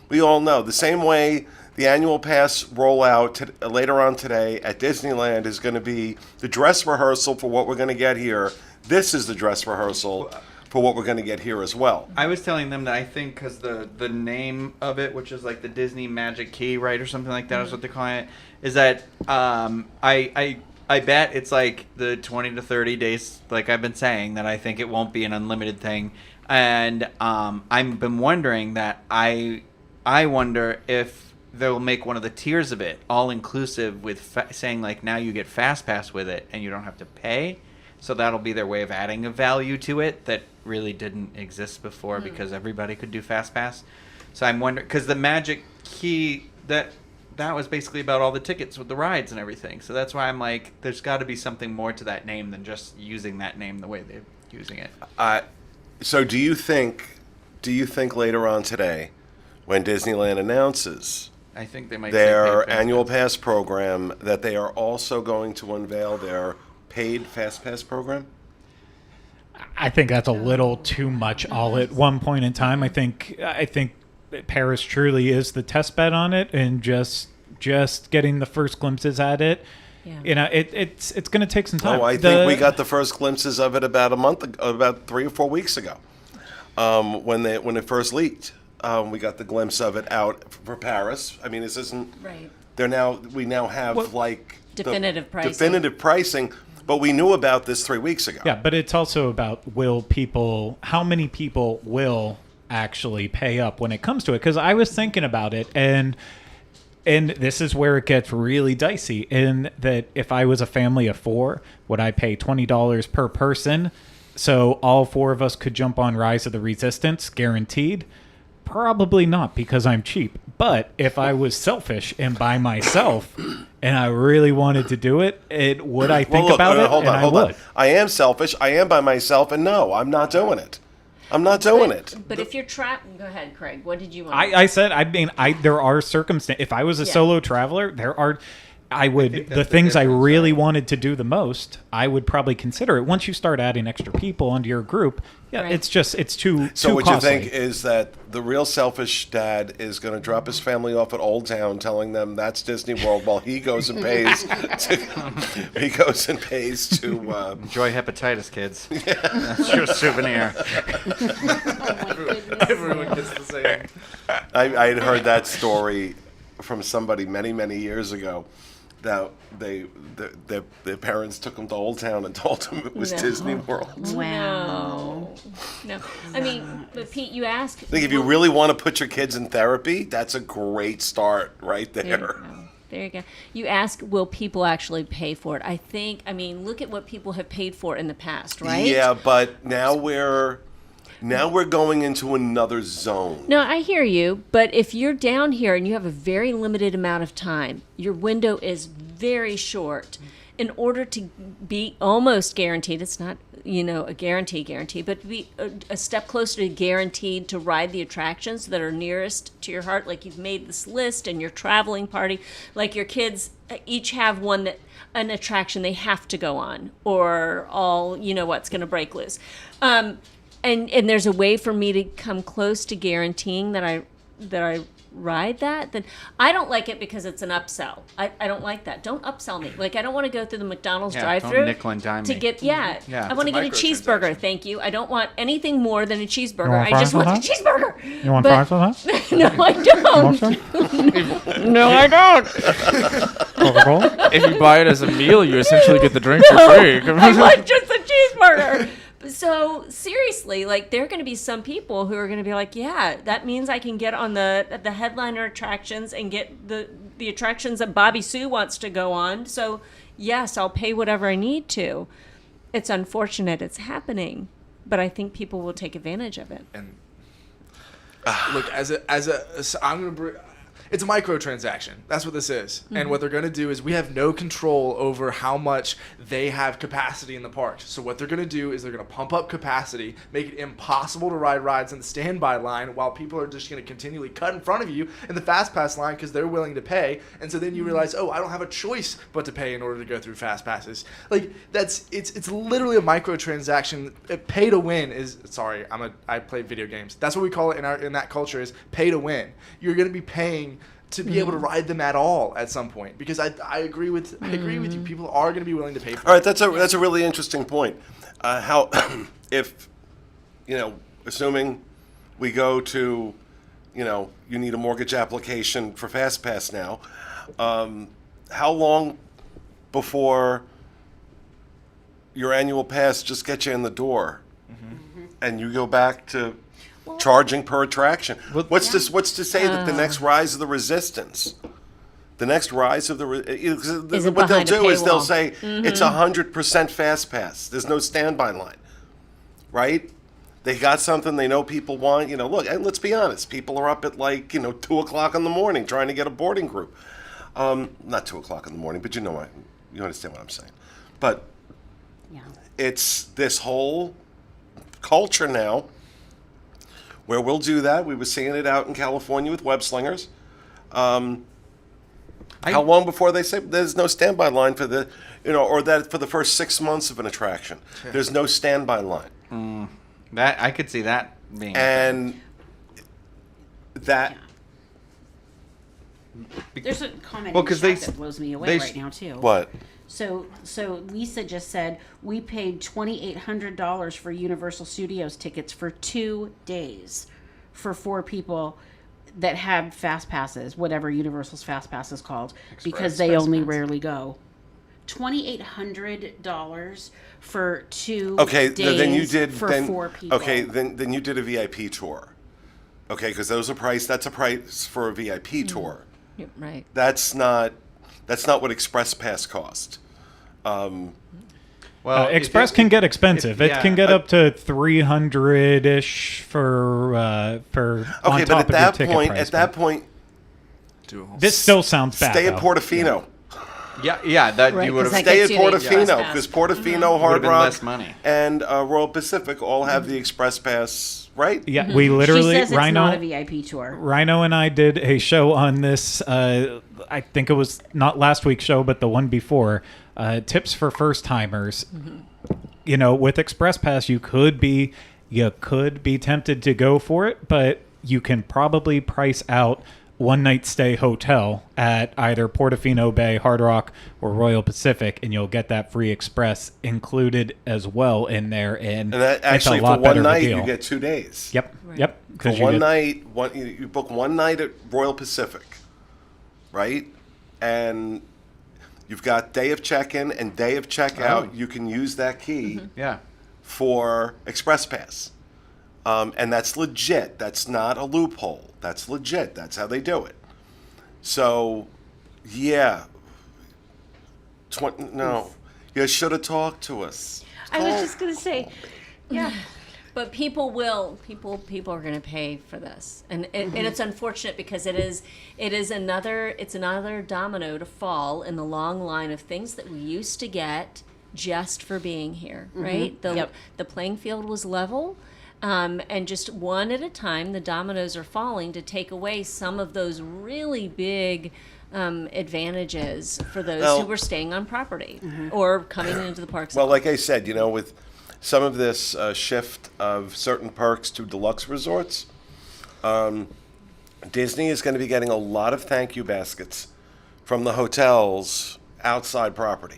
the same way the annual pass rollout later on today at Disneyland is going to be the dress rehearsal for what we're going to get here. This is the dress rehearsal for what we're going to get here as well. I was telling them that I think because the name of it, which is like the Disney Magic Key, right, or something like that, is what they're calling it, is that I bet it's like the 20 to 30 days, like I've been saying, that I think it won't be an unlimited thing. And I've been wondering that I wonder if they'll make one of the tiers of it all inclusive with saying like now you get Fastpass with it and you don't have to pay. So that'll be their way of adding a value to it that really didn't exist before because everybody could do Fastpass. So I'm wondering, because the Magic Key, that was basically about all the tickets with the rides and everything. So that's why I'm like, there's got to be something more to that name than just using that name the way they're using it. So do you think later on today, when Disneyland announces I think they might their say paid annual Fastpass. pass program, that they are also going to unveil their paid Fastpass program? I think that's a little too much all at one point in time. I think Paris truly is the test bed on it, and just getting the first glimpses at it. Yeah. You know, it's going to take some time. Oh, I think we got the first glimpses of it about about 3 or 4 weeks ago, when it first leaked. We got the glimpse of it out for Paris. I mean, this isn't. Right. We now have Definitive pricing. Definitive pricing, but we knew about this 3 weeks ago. Yeah, but it's also about how many people will actually pay up when it comes to it. Because I was thinking about it, and this is where it gets really dicey. In that, if I was a family of 4, would I pay $20 per person so all 4 of us could jump on Rise of the Resistance, guaranteed? Probably not, because I'm cheap. But if I was selfish and by myself, and I really wanted to do it, would I think about it? Hold I would. on. I am selfish. I am by myself, and no, I'm not doing it. I'm not doing it. But if you're trapped, go ahead, Craig. What did you want? I said, there are circumstances. If I was a Yeah. solo traveler, the things I really wanted to do the most, I would probably consider it. Once you start adding extra people onto your group, yeah, Right. it's too So what costly. you think is that the real selfish dad is going to drop his family off at Old Town, telling them that's Disney World, while he goes and pays to Enjoy hepatitis, kids. That's your souvenir. Everyone gets the same. I had heard that story from somebody many, many years ago, that their parents took them to Old Town and told them it was No. Disney World. Wow. No. I mean, but Pete, you asked. I think if you really want to put your kids in therapy, that's a great start right there. There you go. You ask, will people actually pay for it? I mean, look at what people have paid for in the past, right? Yeah, but now we're going into another zone. No, I hear you, but if you're down here and you have a very limited amount of time, your window is very short. In order to be almost guaranteed, it's not, a guarantee, but to be a step closer to guaranteed to ride the attractions that are nearest to your heart, like you've made this list and your traveling party, like your kids each have an attraction they have to go on, or all, what's going to break loose. And there's a way for me to come close to guaranteeing that I ride that, then I don't like it because it's an upsell. I don't like that. Don't upsell me. Like, I don't want to go through the McDonald's Yeah, drive-thru don't nickel and dime to me. get, Yeah. I want to get a cheeseburger. microtransaction. Thank you. I don't want anything more than a cheeseburger. want I just fries want with the cheeseburger. You want But- fries with that? No, I don't. No, I don't. Coca-Cola? If you buy it as a meal, you essentially get the drink for free. I want just a cheeseburger. So seriously, like, there are going to be some people who are going to be like, yeah, that means I can get on the headliner attractions and get the attractions that Bobby Sue wants to go on. So yes, I'll pay whatever I need to. It's unfortunate it's happening, but I think people will take advantage of it. And look, I'm gonna bring. It's a microtransaction. That's what this is. And what they're going to do is we have no control over how much they have capacity in the parks. So what they're going to do is they're going to pump up capacity, make it impossible to ride rides in the standby line while people are just going to continually cut in front of you in the Fastpass line because they're willing to pay. And so then you realize, oh, I don't have a choice but to pay in order to go through Fastpasses. Like, it's literally a microtransaction. Pay to win is, sorry, I play video games. That's what we call it in that culture, is pay to win. You're going to be paying to be able to ride them at all at some point, because I agree with you. People are going to be willing to pay for All right, it. that's a really interesting point. How if assuming we go to, you need a mortgage application for Fastpass now, how long before your annual pass just gets you in the door, and you go back to charging per attraction? What's to say that the next rise of the resistance, the next rise of the what they'll behind a do is they'll paywall? say it's 100% fast pass. There's no standby line, right? They got something they know people want. Look, and let's be honest, people are up at 2:00 in the morning trying to get a boarding group. Not 2:00 in the morning, but you understand what I'm saying. But Yeah. it's this whole culture now where we'll do that. We were seeing it out in California with web slingers. How long before they say there's no standby line for the, or that for the first 6 months of an attraction, there's no standby line. That I could see that being. And that, There's a comment Well, in 'cause chat they- that blows me away they- right now too. what? So Lisa just said we paid $2,800 for Universal Studios tickets for 2 days for 4 people that had fast passes, whatever Universal's fast pass is called, because they Fast only Pass. rarely go. $2,800 for 2 Okay, days then you did for then, 4 people. Okay, then you did a VIP tour. Okay, because that's a price for a VIP tour. Yeah, right. That's not what Express Pass cost. well, Express can get expensive. It can get up to $300-ish for on Okay, top but of your ticket price. at that point, Do a whole- This still sounds bad. stay at though. Portofino. Yeah, that Right, you would 'cause have. that Stay at gets you the Portofino, Express because Pass. Portofino, Hard been Rock, less money. and Royal Pacific all have the Express Pass, right? Yeah, we She literally says it's Rhino. not a VIP tour. Rhino and I did a show on this. I think it was not last week's show, but the one before. Tips for first timers. With Express Pass, you could be tempted to go for it, but you can probably price out one night stay hotel at either Portofino Bay, Hard Rock, or Royal Pacific, and you'll get that free Express included as well in there. And And that it's actually, a lot for better one of a night, deal. you get 2 days. Yep. Right. Yep. For 'Cause you one get- night, you book one night at Royal Pacific, right? And you've got day of check-in and day of checkout. Oh. You can use that key Yeah. for Express Pass. And that's legit. That's not a loophole. That's legit. That's how they do it. So, yeah. No. You should have talked to us. I was just going to say, yeah. But people are going to pay for this, and it's unfortunate because it's another domino to fall in the long line of things that we used to get just for being here, right? The playing field was level, and just one at a time, the dominoes are falling to take away some of those really big advantages for those who were staying on property or coming into the parks. Well, like I said, with some of this shift of certain perks to deluxe resorts, Disney is going to be getting a lot of thank you baskets from the hotels outside property.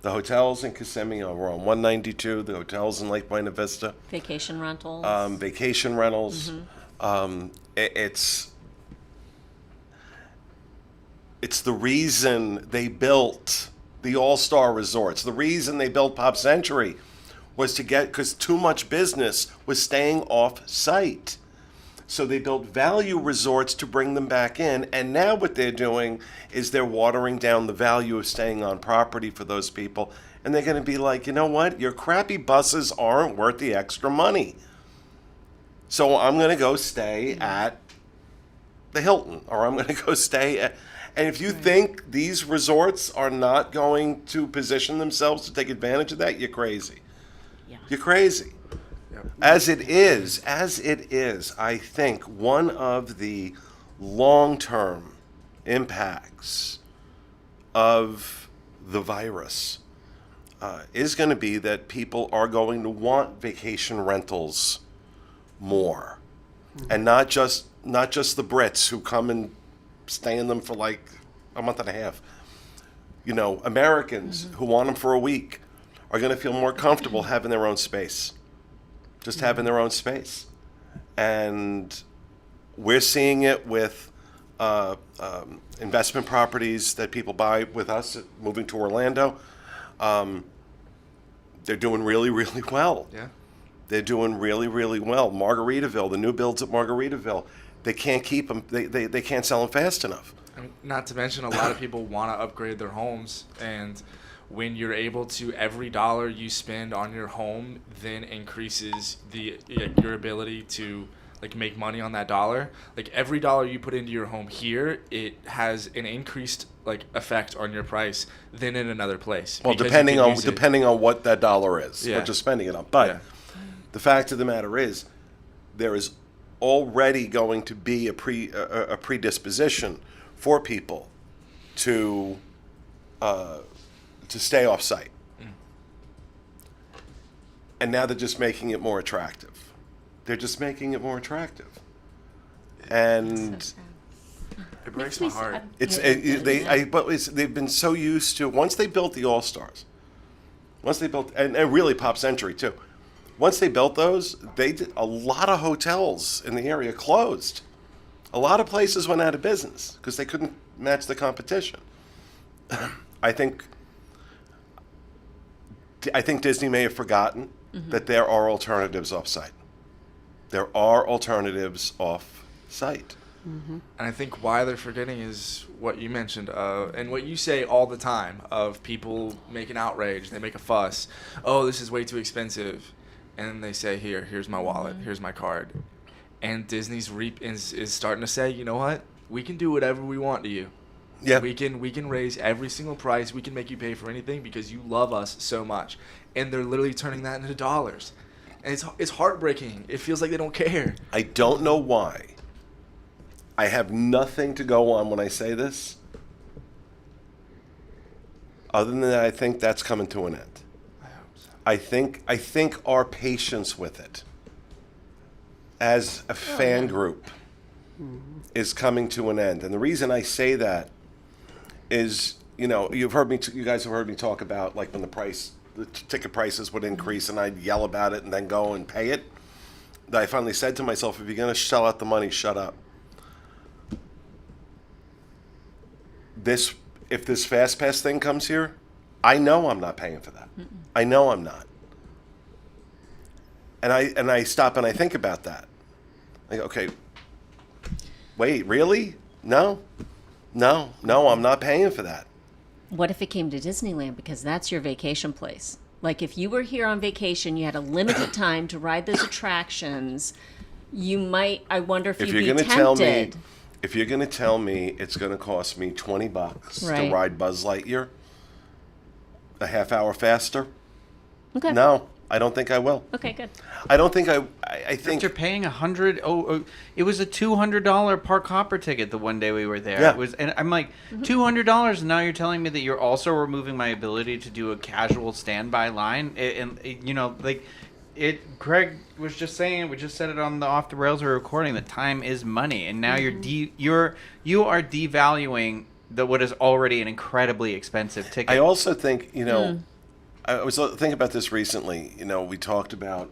The hotels in Kissimmee are on 192. The hotels in Lake Buena Vista. Vacation rentals. Vacation rentals. It's the reason they built the All-Star Resorts. The reason they built Pop Century was because too much business was staying off-site. So they built value resorts to bring them back in. And now what they're doing is they're watering down the value of staying on property for those people. And they're going to be like, you know what? Your crappy buses aren't worth the extra money. So I'm going to go stay at the Hilton, or I'm going to go stay at... And if you think these resorts are not going to position themselves to take advantage of that, you're crazy. Yeah. You're crazy. As it is, I think one of the long-term impacts of the virus is going to be that people are going to want vacation rentals more, and not just the Brits who come and stay in them for like a month and a half. You know, Americans who want them for a week are going to feel more comfortable having their own space. Just having their own space. And we're seeing it with investment properties that people buy with us moving to Orlando. They're doing really, really well. Yeah. They're doing really, really well. Margaritaville, the new builds at Margaritaville, they can't keep them, they can't sell them fast enough. I mean, not to mention, a lot of people want to upgrade their homes, and when you're able to, every dollar you spend on your home then increases your ability to like make money on that dollar. Like every dollar you put into your home here, it has an increased like effect on your price than in another place. Well, depending on what that dollar is, what you're spending it on. But the fact of the matter is, there is already going to be a predisposition for people to stay off site. And now they're just making it more attractive. And It breaks my heart. they've been so used to, once they built the All-Stars, and really Pop Century too, once they built those, a lot of hotels in the area closed. A lot of places went out of business because they couldn't match the competition. I think Disney may have forgotten that there are alternatives off-site. There are alternatives off-site. And I think why they're forgetting is what you mentioned, and what you say all the time of people make an outrage, they make a fuss. Oh, this is way too expensive. And then they say, here's my wallet, here's my card. And Disney's is starting to say, you know what? We can do whatever we want to you. Yeah. We can raise every single price. We can make you pay for anything because you love us so much. And they're literally turning that into dollars. And it's heartbreaking. It feels like they don't care. I don't know why. I have nothing to go on when I say this, other than that I think that's coming to an end. I hope so. I think our patience with it as a fan group is coming to an end. And the reason I say that is, you know, you guys have heard me talk about like when the ticket prices would increase and I'd yell about it and then go and pay it. That I finally said to myself, if you're going to shell out the money, shut up. If this Fastpass thing comes here, I know I'm not paying for that. I know I'm not. And I stop and I think about that. Like, okay, wait, really? No, I'm not paying for that. What if it came to Disneyland? Because that's your vacation place. Like if you were here on vacation, you had a limited time to ride those attractions, you might, I wonder if you'd be tempted. If you're going to tell me it's going to cost me $20 to ride Buzz Lightyear a half hour faster, Okay. no, I don't think I will. Okay, good. I don't think I think After paying $100, it was a $200 park hopper ticket the one day we were there. Yeah. It was, and I'm like, $200, and now you're telling me that you're also removing my ability to do a casual standby line, and you know, like, Greg was just saying it. We just said it on the Off the Rails recording. That time is money, and now you are devaluing what is already an incredibly expensive ticket. I also think, I was thinking about this recently. We talked about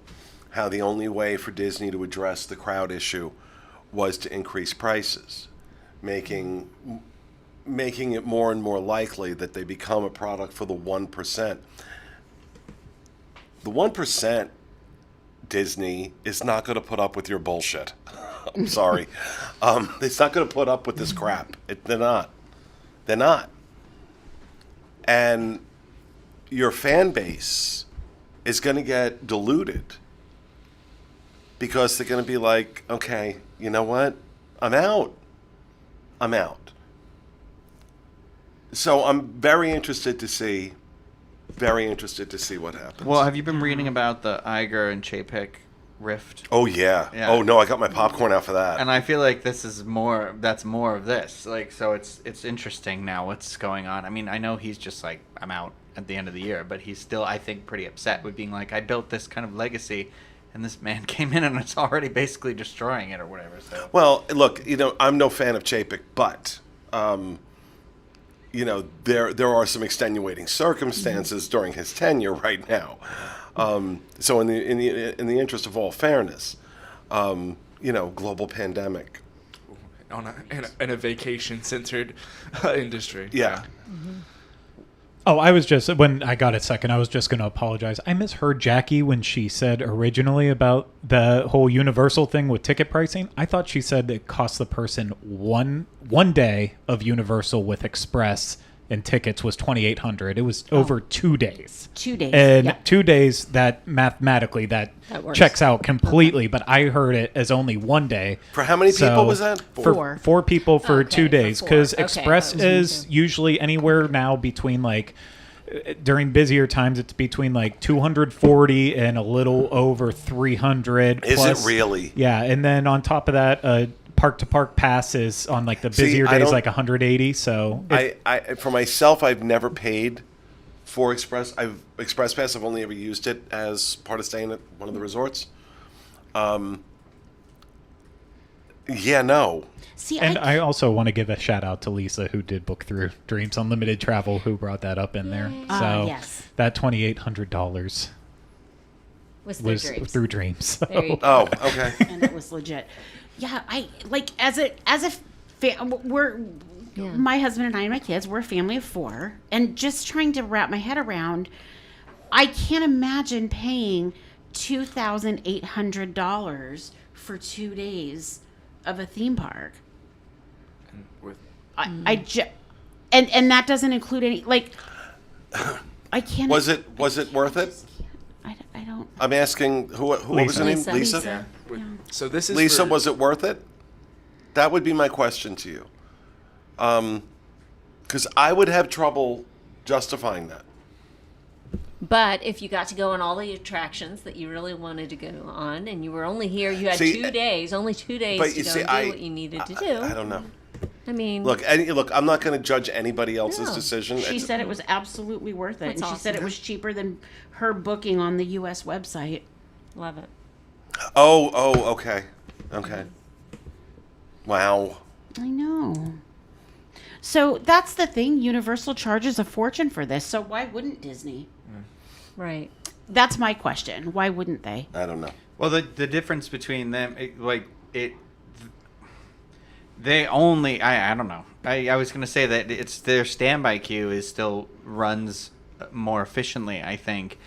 how the only way for Disney to address the crowd issue was to increase prices, making it more and more likely that they become a product for the 1%. The 1%, Disney, is not going to put up with your bullshit. I'm sorry. It's not going to put up with this crap. They're not. They're not. And your fan base is going to get diluted because they're going to be like, okay, you know what? I'm out. So I'm very interested to see what happens. Well, have you been reading about the Iger and Chapek rift? Oh yeah. Oh no, I got my popcorn out for that. And I feel like that's more of this. Like, so it's interesting now what's going on. I mean, I know he's just like, I'm out at the end of the year, but he's still, I think, pretty upset with being like, I built this kind of legacy, and this man came in and it's already basically destroying it or whatever. So. Well, look, I'm no fan of Chapek, but there are some extenuating circumstances during his tenure right now. So in the interest of all fairness, global pandemic, in a vacation-centered industry. Yeah. Mm-hmm. Oh, when I got it second, I was just going to apologize. I misheard Jackie when she said originally about the whole Universal thing with ticket pricing. I thought she said it cost the person one day of Universal with Express and tickets was $2,800. It was over 2 days. 2 days. And yeah. 2 days, that mathematically, that works. checks out completely. But I heard it as only 1 day. For how many people was that? For four people for Okay, 2 days. for four. Because Okay, Express that was me is too. usually anywhere now between during busier times, it's between 240 and a little over 300. Is plus, it really? Yeah, and then on top of that, park-to-park passes on the busier days 180. So I for myself, I've never paid for Express. Express Pass. I've only ever used it as part of staying at one of the resorts. Yeah, no. See, and I also want to give a shout out to Lisa, who did book through Dreams Unlimited Travel, who brought that up in there. So yes. that $2,800 Was was Dreams. through Dreams. So. There you go. Oh, okay. and it was legit. Yeah, I like my husband and I and my kids, we're a family of 4, and just trying to wrap my head around, I can't imagine paying $2,800 for 2 days of a theme park. And that doesn't include any I can't. Was it worth it? I don't. I'm asking what was her name? Lisa. Lisa. Yeah. So this is Lisa, for- was it worth it? That would be my question to you. Because I would have trouble justifying that. But if you got to go on all the attractions that you really wanted to go on, and you were only here, you had 2 days, only 2 days but to you go see, and do what you needed to do. I don't know. I mean, Look, I'm not going to judge anybody else's No. decision. She said it was absolutely worth it, That's and she said it awesome. was cheaper than her booking on the U.S. website. love it. Oh, okay. Wow. I know. So that's the thing. Universal charges a fortune for this. So why wouldn't Disney? Right. That's my question. Why wouldn't they? I don't know. Well, the difference between them, they only, I don't know. I was going to say that it's their standby queue is still runs more efficiently, I think,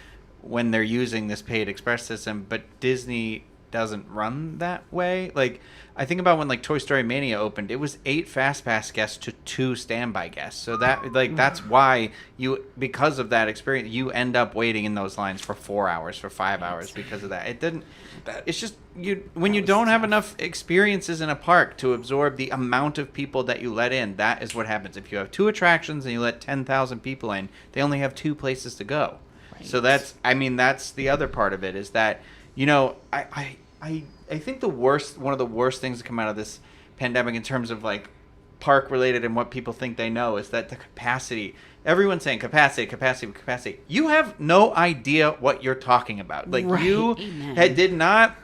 when they're using this paid express system, but Disney doesn't run that way. Like, I think about when Toy Story Mania opened, it was 8 Fastpass guests to 2 standby guests. So that that's why because of that experience, you end up waiting in those lines for 4 hours, for 5 hours because of that. It didn't. It's just when you don't have enough experiences in a park to absorb the amount of people that you let in. That is what happens. If you have 2 attractions and you let 10,000 people in, they only have 2 places to go. Right. So that's the other part of it is that I think one of the worst things to come out of this pandemic in terms of park related and what people think they know is that the capacity. Everyone's saying capacity. You have no idea what you're talking about. Like Right. you Amen. did not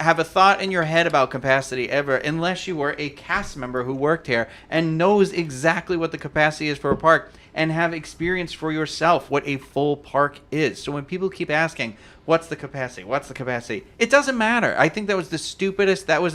have a thought in your head about capacity ever unless you were a cast member who worked here and knows exactly what the capacity is for a park and have experienced for yourself what a full park is. So when people keep asking, what's the capacity? It doesn't matter. I think that was the stupidest. That was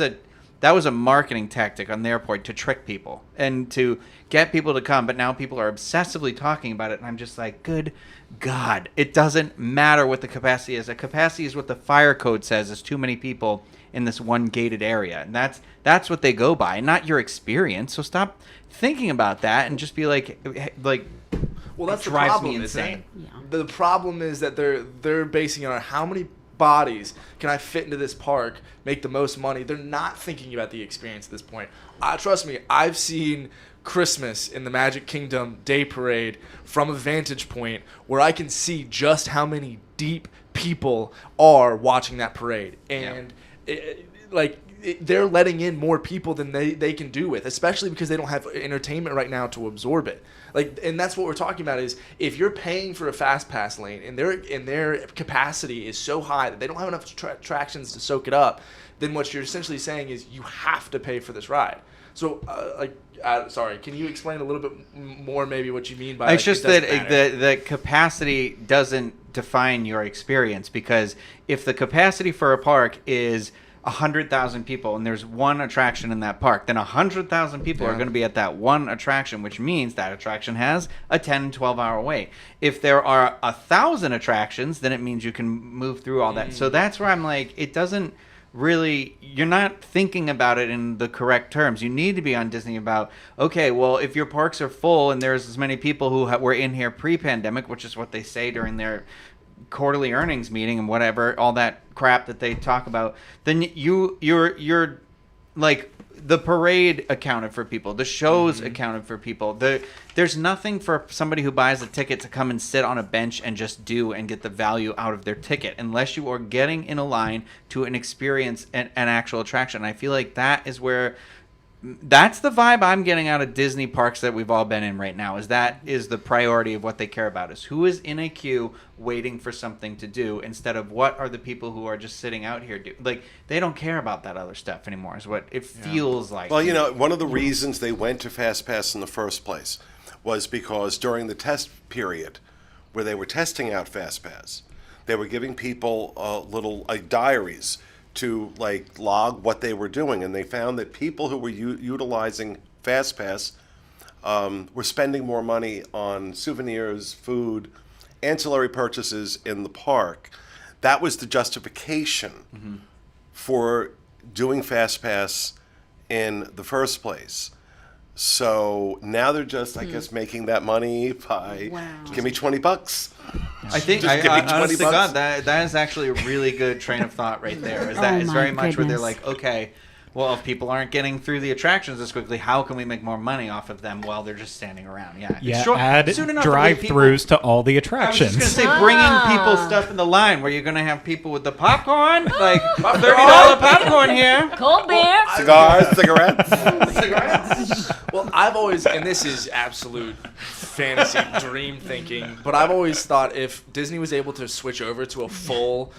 a marketing tactic on their part to trick people and to get people to come. But now people are obsessively talking about it. And I'm just like, good God, it doesn't matter what the capacity is. A capacity is what the fire code says is too many people in this one gated area. And that's what they go by, not your experience. So stop thinking about that and just be like, Well, that's it the drives problem, me isn't it? insane. Yeah. The problem is that they're basing it on how many bodies can I fit into this park, make the most money. They're not thinking about the experience at this point. Trust me, I've seen Christmas in the Magic Kingdom Day Parade from a vantage point where I can see just how many deep people are watching that parade. And they're letting in more people than they can do with, especially because they don't have entertainment right now to absorb it. And that's what we're talking about is if you're paying for a Fastpass lane and their capacity is so high that they don't have enough attractions to soak it up, then what you're essentially saying is you have to pay for this ride. So, sorry, can you explain a little bit more maybe what you mean by it's just that the capacity doesn't define your experience, because if the capacity for a park is 100,000 people and there's one attraction in that park, then 100,000 people are going to be at that one attraction, which means that attraction has a 10-12 hour wait. If there are 1,000 attractions, then it means you can move through all that. So that's where I'm like, it doesn't really, you're not thinking about it in the correct terms. You need to be on Disney about, okay, well, if your parks are full and there's as many people who were in here pre-pandemic, which is what they say during their quarterly earnings meeting and whatever, all that crap that they talk about, then you're like, the parade accounted for people, the shows accounted for people. There's nothing for somebody who buys a ticket to come and sit on a bench and just do and get the value out of their ticket, unless you are getting in a line to an experience, an actual attraction. I feel like that's the vibe I'm getting out of Disney parks that we've all been in right now, is the priority of what they care about, is who is in a queue waiting for something to do, instead of what are the people who are just sitting out here do. Like, they don't care about that other stuff anymore, is what it feels like. Well, one of the reasons they went to Fastpass in the first place was because during the test period where they were testing out Fastpass, they were giving people little diaries to log what they were doing, and they found that people who were utilizing Fastpass were spending more money on souvenirs, food, ancillary purchases in the park. That was the justification for doing Fastpass in the first place. So now they're just, I guess, making that money by give me $20. I think, Just give me 20 honest to bucks. God, that is actually a really good train of thought right there. Is that Oh it's my very much where they're goodness. like, okay, well, if people aren't getting through the attractions as quickly, how can we make more money off of them while they're just standing around? Yeah, Yeah, Sure, add soon enough, there'll be people- drive-throughs to all the I was just attractions. gonna say, bring in people stuff in the line where you're gonna have people with the popcorn, like $30 popcorn here. Cold beer. Cigars, cigarettes. Well, I've always, and this is absolute fantasy dream thinking, but I've always thought if Disney was able to switch over to a full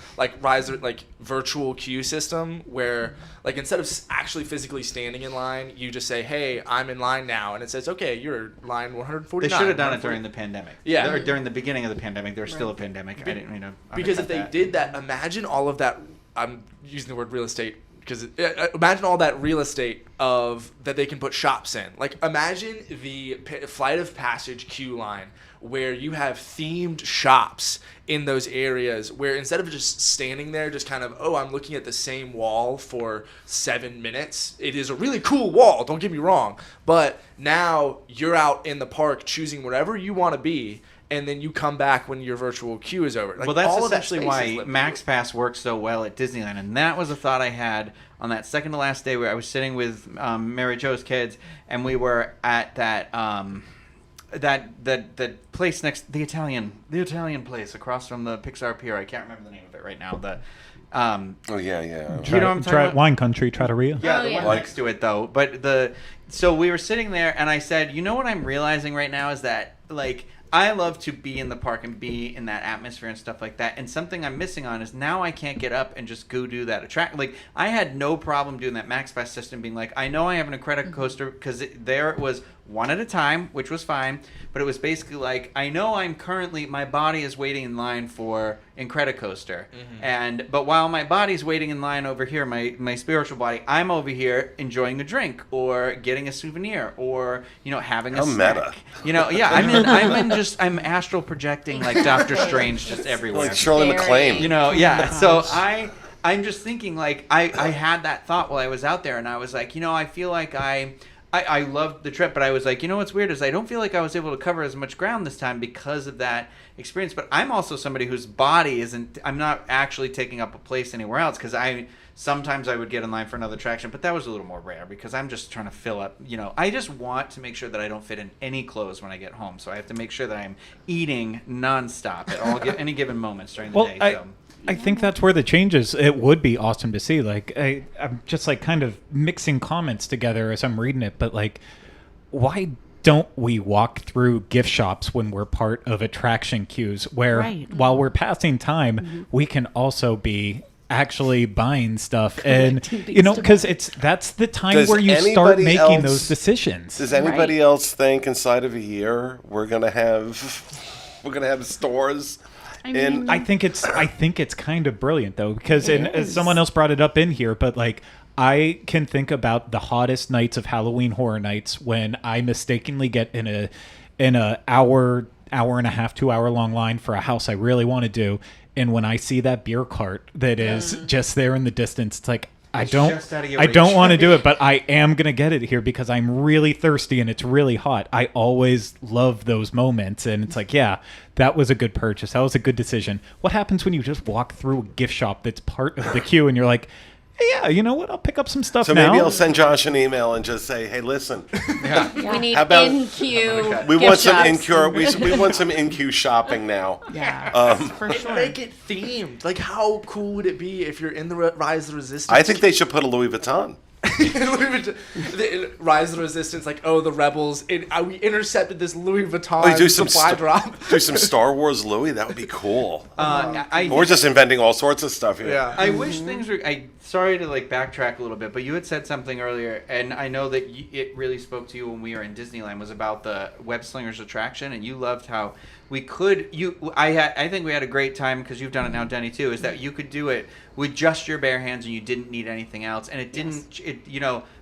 virtual queue system where instead of actually physically standing in line, you just say, "Hey, I'm in line now," and it says, "Okay, you're line 149." They should have done it during the pandemic. Yeah. Or during the beginning of the pandemic. There was still a pandemic. I didn't mean to Because if undercut they that. did that, imagine all of that. I'm using the word real estate because imagine all that real estate that they can put shops in. Imagine the Flight of Passage queue line where you have themed shops in those areas where instead of just standing there just kind of, I'm looking at the same wall for 7 minutes. It is a really cool wall, don't get me wrong. But now you're out in the park choosing wherever you want to be, and then you come back when your virtual queue is over. Well, that's all of that essentially space why is lived MaxPass works so well at Disneyland, and that was a thought I had on that second to last day where I was sitting with Mary Jo's kids, and we were at that place next, the Italian place across from the Pixar Pier. I can't remember the name of it right now. Um, Oh yeah. you know what I'm talking about? Wine country, Trattoria. Yeah, Oh, the yeah. one next to it though. But so we were sitting there, and I said, you know what I'm realizing right now is that like I love to be in the park and be in that atmosphere and stuff like that. And something I'm missing on is now I can't get up and just go do that attract. Like I had no problem doing that MaxPass system, being like, I know I have an Incredicoaster because there it was one at a time, which was fine. But it was basically like, I know I'm currently, my body is waiting in line for Incredicoaster. But while my body's waiting in line over here, my spiritual body, I'm over here enjoying a drink or getting a souvenir or, having a How snack. meta. Yeah, I'm astral projecting like Doctor Strange just everywhere. Like Shirley Very. MacLaine. Yeah. So I'm just thinking like I had that thought while I was out there, and I was like, I feel like I loved the trip, but I was like, what's weird is I don't feel like I was able to cover as much ground this time because of that experience. But I'm also somebody whose body I'm not actually taking up a place anywhere else because sometimes I would get in line for another attraction, but that was a little more rare because I'm just trying to fill up, I just want to make sure that I don't fit in any clothes when I get home. So I have to make sure that I'm eating nonstop at any given moments during the day. I think that's where the changes. It would be awesome to see. Like I'm just like kind of mixing comments together as I'm reading it, but like, why don't we walk through gift shops when we're part of attraction queues? Where while we're passing time, we can also be actually buying stuff, and because that's the time where you start making those decisions. Does anybody else think inside of a year we're gonna have stores? I think it's kind of brilliant though, because as someone else brought it up in here, but like I can think about the hottest nights of Halloween Horror Nights when I mistakenly get in a hour and a half, 2 hour long line for a house I really want to do, and when I see that beer cart that is just there in the distance, it's like I don't want to do it, but I am going to get it here because I'm really thirsty and it's really hot. I always love those moments, and it's like, yeah, that was a good purchase. That was a good decision. What happens when you just walk through a gift shop that's part of the queue and you're like, hey, yeah, you know what? I'll pick up some stuff now. So maybe I'll send Josh an email and just say, hey, listen. We need How about- in-queue We gift want some shops. we want some in-queue shopping now. Yeah, for And sure. make it themed. Like, how cool would it be if you're in the Rise of the Resistance? I think they should put a Louis Vuitton. Rise of the Resistance, like, the rebels. We intercepted this Louis Vuitton Oh, do some supply drop. do some Star Wars Louis. That would be cool. We're just inventing all sorts of stuff here. Yeah. I wish things were. Sorry to backtrack a little bit, but you had said something earlier, and I know that it really spoke to you when we were in Disneyland. Was about the Web Slingers attraction, and you loved how we could. I think we had a great time because you've done it now, Denny too. Is that you could do it with just your bare hands and you didn't need anything else, and it didn't.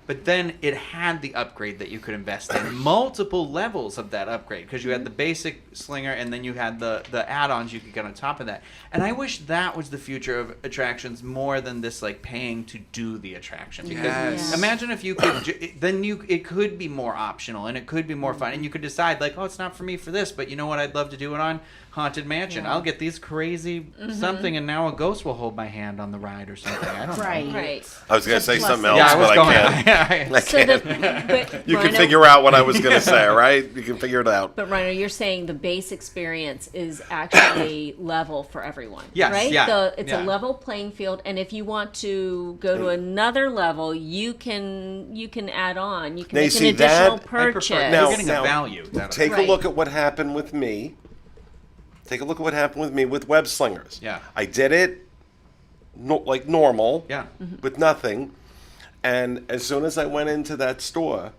But then it had the upgrade that you could invest in, multiple levels of that upgrade, because you had the basic slinger and then you had the add-ons you could get on top of that. And I wish that was the future of attractions more than this paying to do the attraction. Because Yes. imagine if you could, it could be more optional and it could be more fun, and you could decide it's not for me for this, but you know what I'd love to do it on? Haunted Mansion. I'll get these crazy something, and now a ghost will hold my hand on the ride or something. I don't know. Right. I was going to say plus something it. else, Yeah, I was but going. I can't. I So can't. but You can Rhino- figure out what I was going to say, right? You can figure it out. But Rhino, you're saying the base experience is actually level for everyone, Yes, right? yeah, It's yeah. a level playing field, and if you want to go to another level, you can add on. You can Now, you make see an additional that- purchase. Now- You're getting a value. Take a Right. look at what happened with me. Take a look at what happened with me with Web Slingers. Yeah. I did it like normal, Yeah. with nothing. And as soon as I went into that store,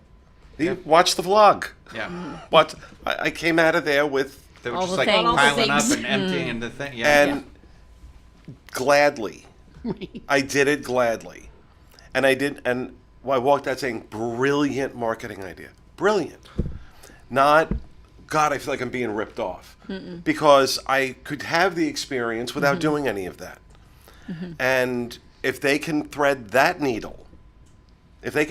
watch the vlog. Yeah. What I came out of there with, They were All just the things. All the piling up things. and emptying the thing. Yeah. and gladly, I did it gladly, and I walked out saying, brilliant marketing idea, brilliant. Not, God, I feel like I'm being ripped off, because I could have the experience without doing any of that. And if they can thread that needle, then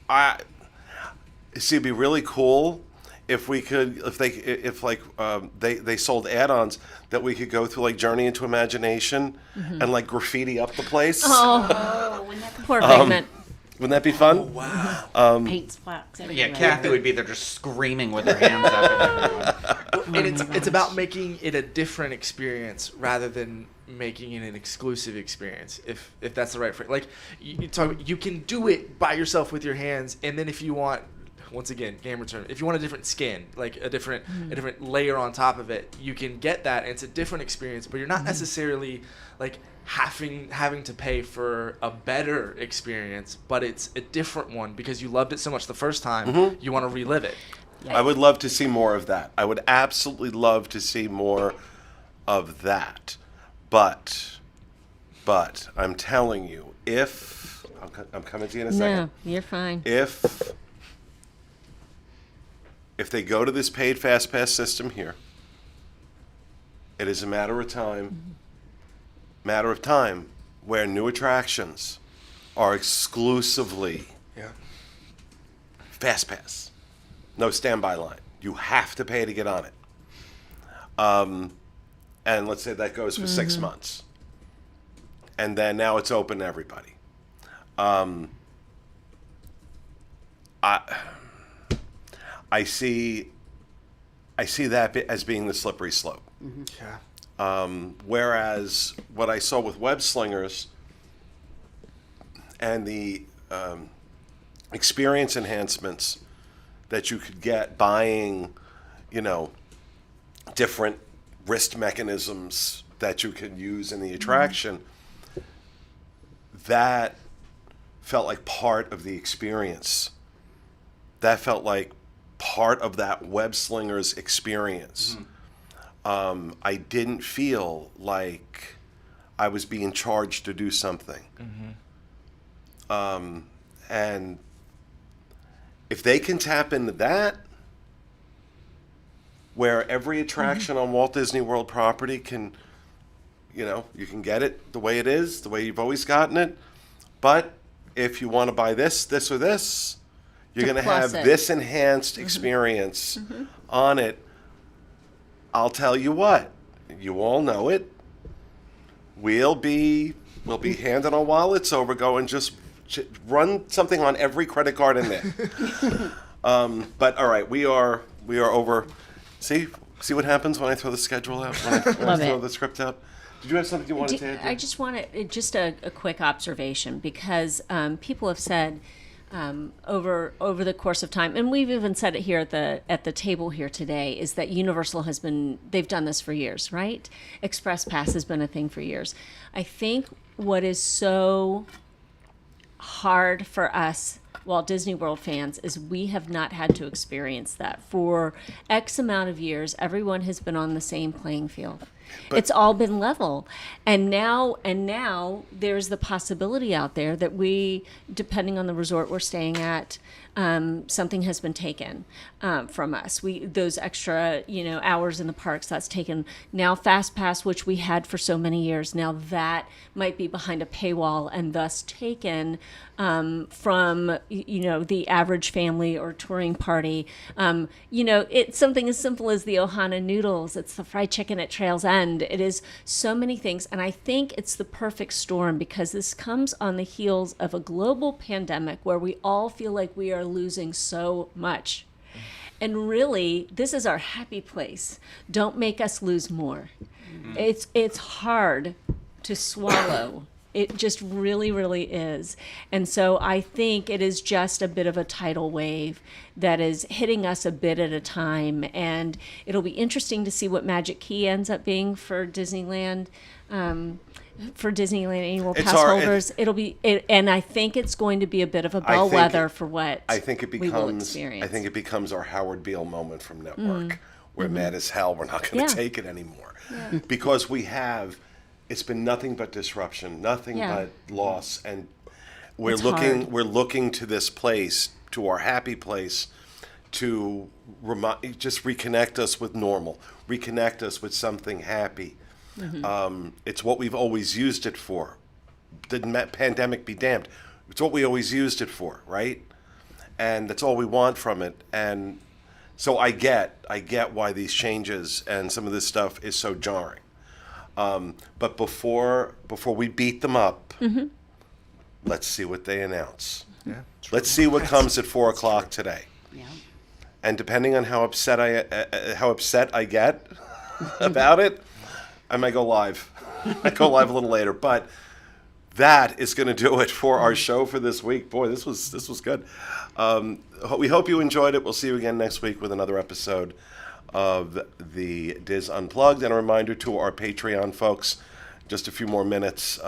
I see, it'd be really cool if we could, they sold add-ons that we could go through, like Journey into Imagination and graffiti up the place. Oh, poor Figment. Wouldn't that be fun? Oh, wow. Paint splats everywhere. Yeah, Kathy would be there just screaming with her hands up at everyone. And it's about making it a different experience rather than making it an exclusive experience, if that's the right phrase. Like, you can do it by yourself with your hands, and then if you want, once again, gamer term, if you want a different skin, like a different layer on top of it, you can get that, and it's a different experience, but you're not necessarily like having to pay for a better experience, but it's a different one because you loved it so much the first time, you want to relive it. I would love to see more of that. I would absolutely love to see more of that. But I'm telling you, I'm coming to you in a second. No, you're fine. If they go to this paid Fastpass system here, it is a matter of time where new attractions are exclusively Fastpass. No standby line. You have to pay to get on it. And let's say that goes for 6 months. And then now it's open to everybody. I see that as being the slippery slope. Yeah. Whereas what I saw with Web Slingers and the experience enhancements that you could get buying, different wrist mechanisms that you can use in the attraction, that felt like part of the experience. That felt like part of that Web Slingers experience. I didn't feel like I was being charged to do something. And if they can tap into that, where every attraction on Walt Disney World property can, you can get it the way it is, the way you've always gotten it. But if you want to buy this, or this, you're going to have this enhanced experience on it. I'll tell you what, you all know it. We'll be handing our wallets over, going just run something on every credit card in there. But all right, we are over. See what happens when I throw the schedule out, when I throw the script out. Did you have something you wanted to add? I just wanted a quick observation, because people have said over the course of time, and we've even said it here at the table here today, is that Universal they've done this for years, right? Express Pass has been a thing for years. I think what is so hard for us Walt Disney World fans is we have not had to experience that. For X amount of years, everyone has been on the same playing field. It's all been level. And now there's the possibility out there that depending on the resort we're staying at, something has been taken from us. Those extra, hours in the parks, that's taken. Now Fastpass, which we had for so many years, now that might be behind a paywall and thus taken from, the average family or touring party. It's something as simple as the Ohana noodles. It's the fried chicken at Trail's End. It is so many things. And I think it's the perfect storm, because this comes on the heels of a global pandemic where we all feel like we are losing so much. And really, this is our happy place. Don't make us lose more. It's hard to swallow. It just really, really is. And so I think it is just a bit of a tidal wave that is hitting us a bit at a time. And it'll be interesting to see what Magic Key ends up being for Disneyland. For Disneyland annual pass holders, and I think it's going to be a bit of a bellwether for what we will experience. I think it becomes our Howard Beale moment from Network, where mad as hell, we're not going to take it anymore, because it's been nothing but disruption, nothing but loss, and we're looking to this place, to our happy place, to just reconnect us with normal, reconnect us with something happy. It's what we've always used it for. The pandemic be damned. It's what we always used it for, right? And that's all we want from it. And so I get why these changes and some of this stuff is so jarring. But before we beat them up, Let's see what they announce. Yeah. Let's see what comes at 4 o'clock today. Yeah. And depending on how upset I get about it, I might go live. I go live a little later, but that is going to do it for our show for this week. Boy, this was good. We hope you enjoyed it. We'll see you again next week with another episode of the Diz Unplugged. And a reminder to our Patreon folks, just a few more minutes,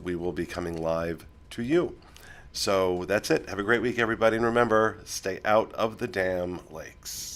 we will be coming live to you. So that's it. Have a great week, everybody. And remember, stay out of the damn lakes.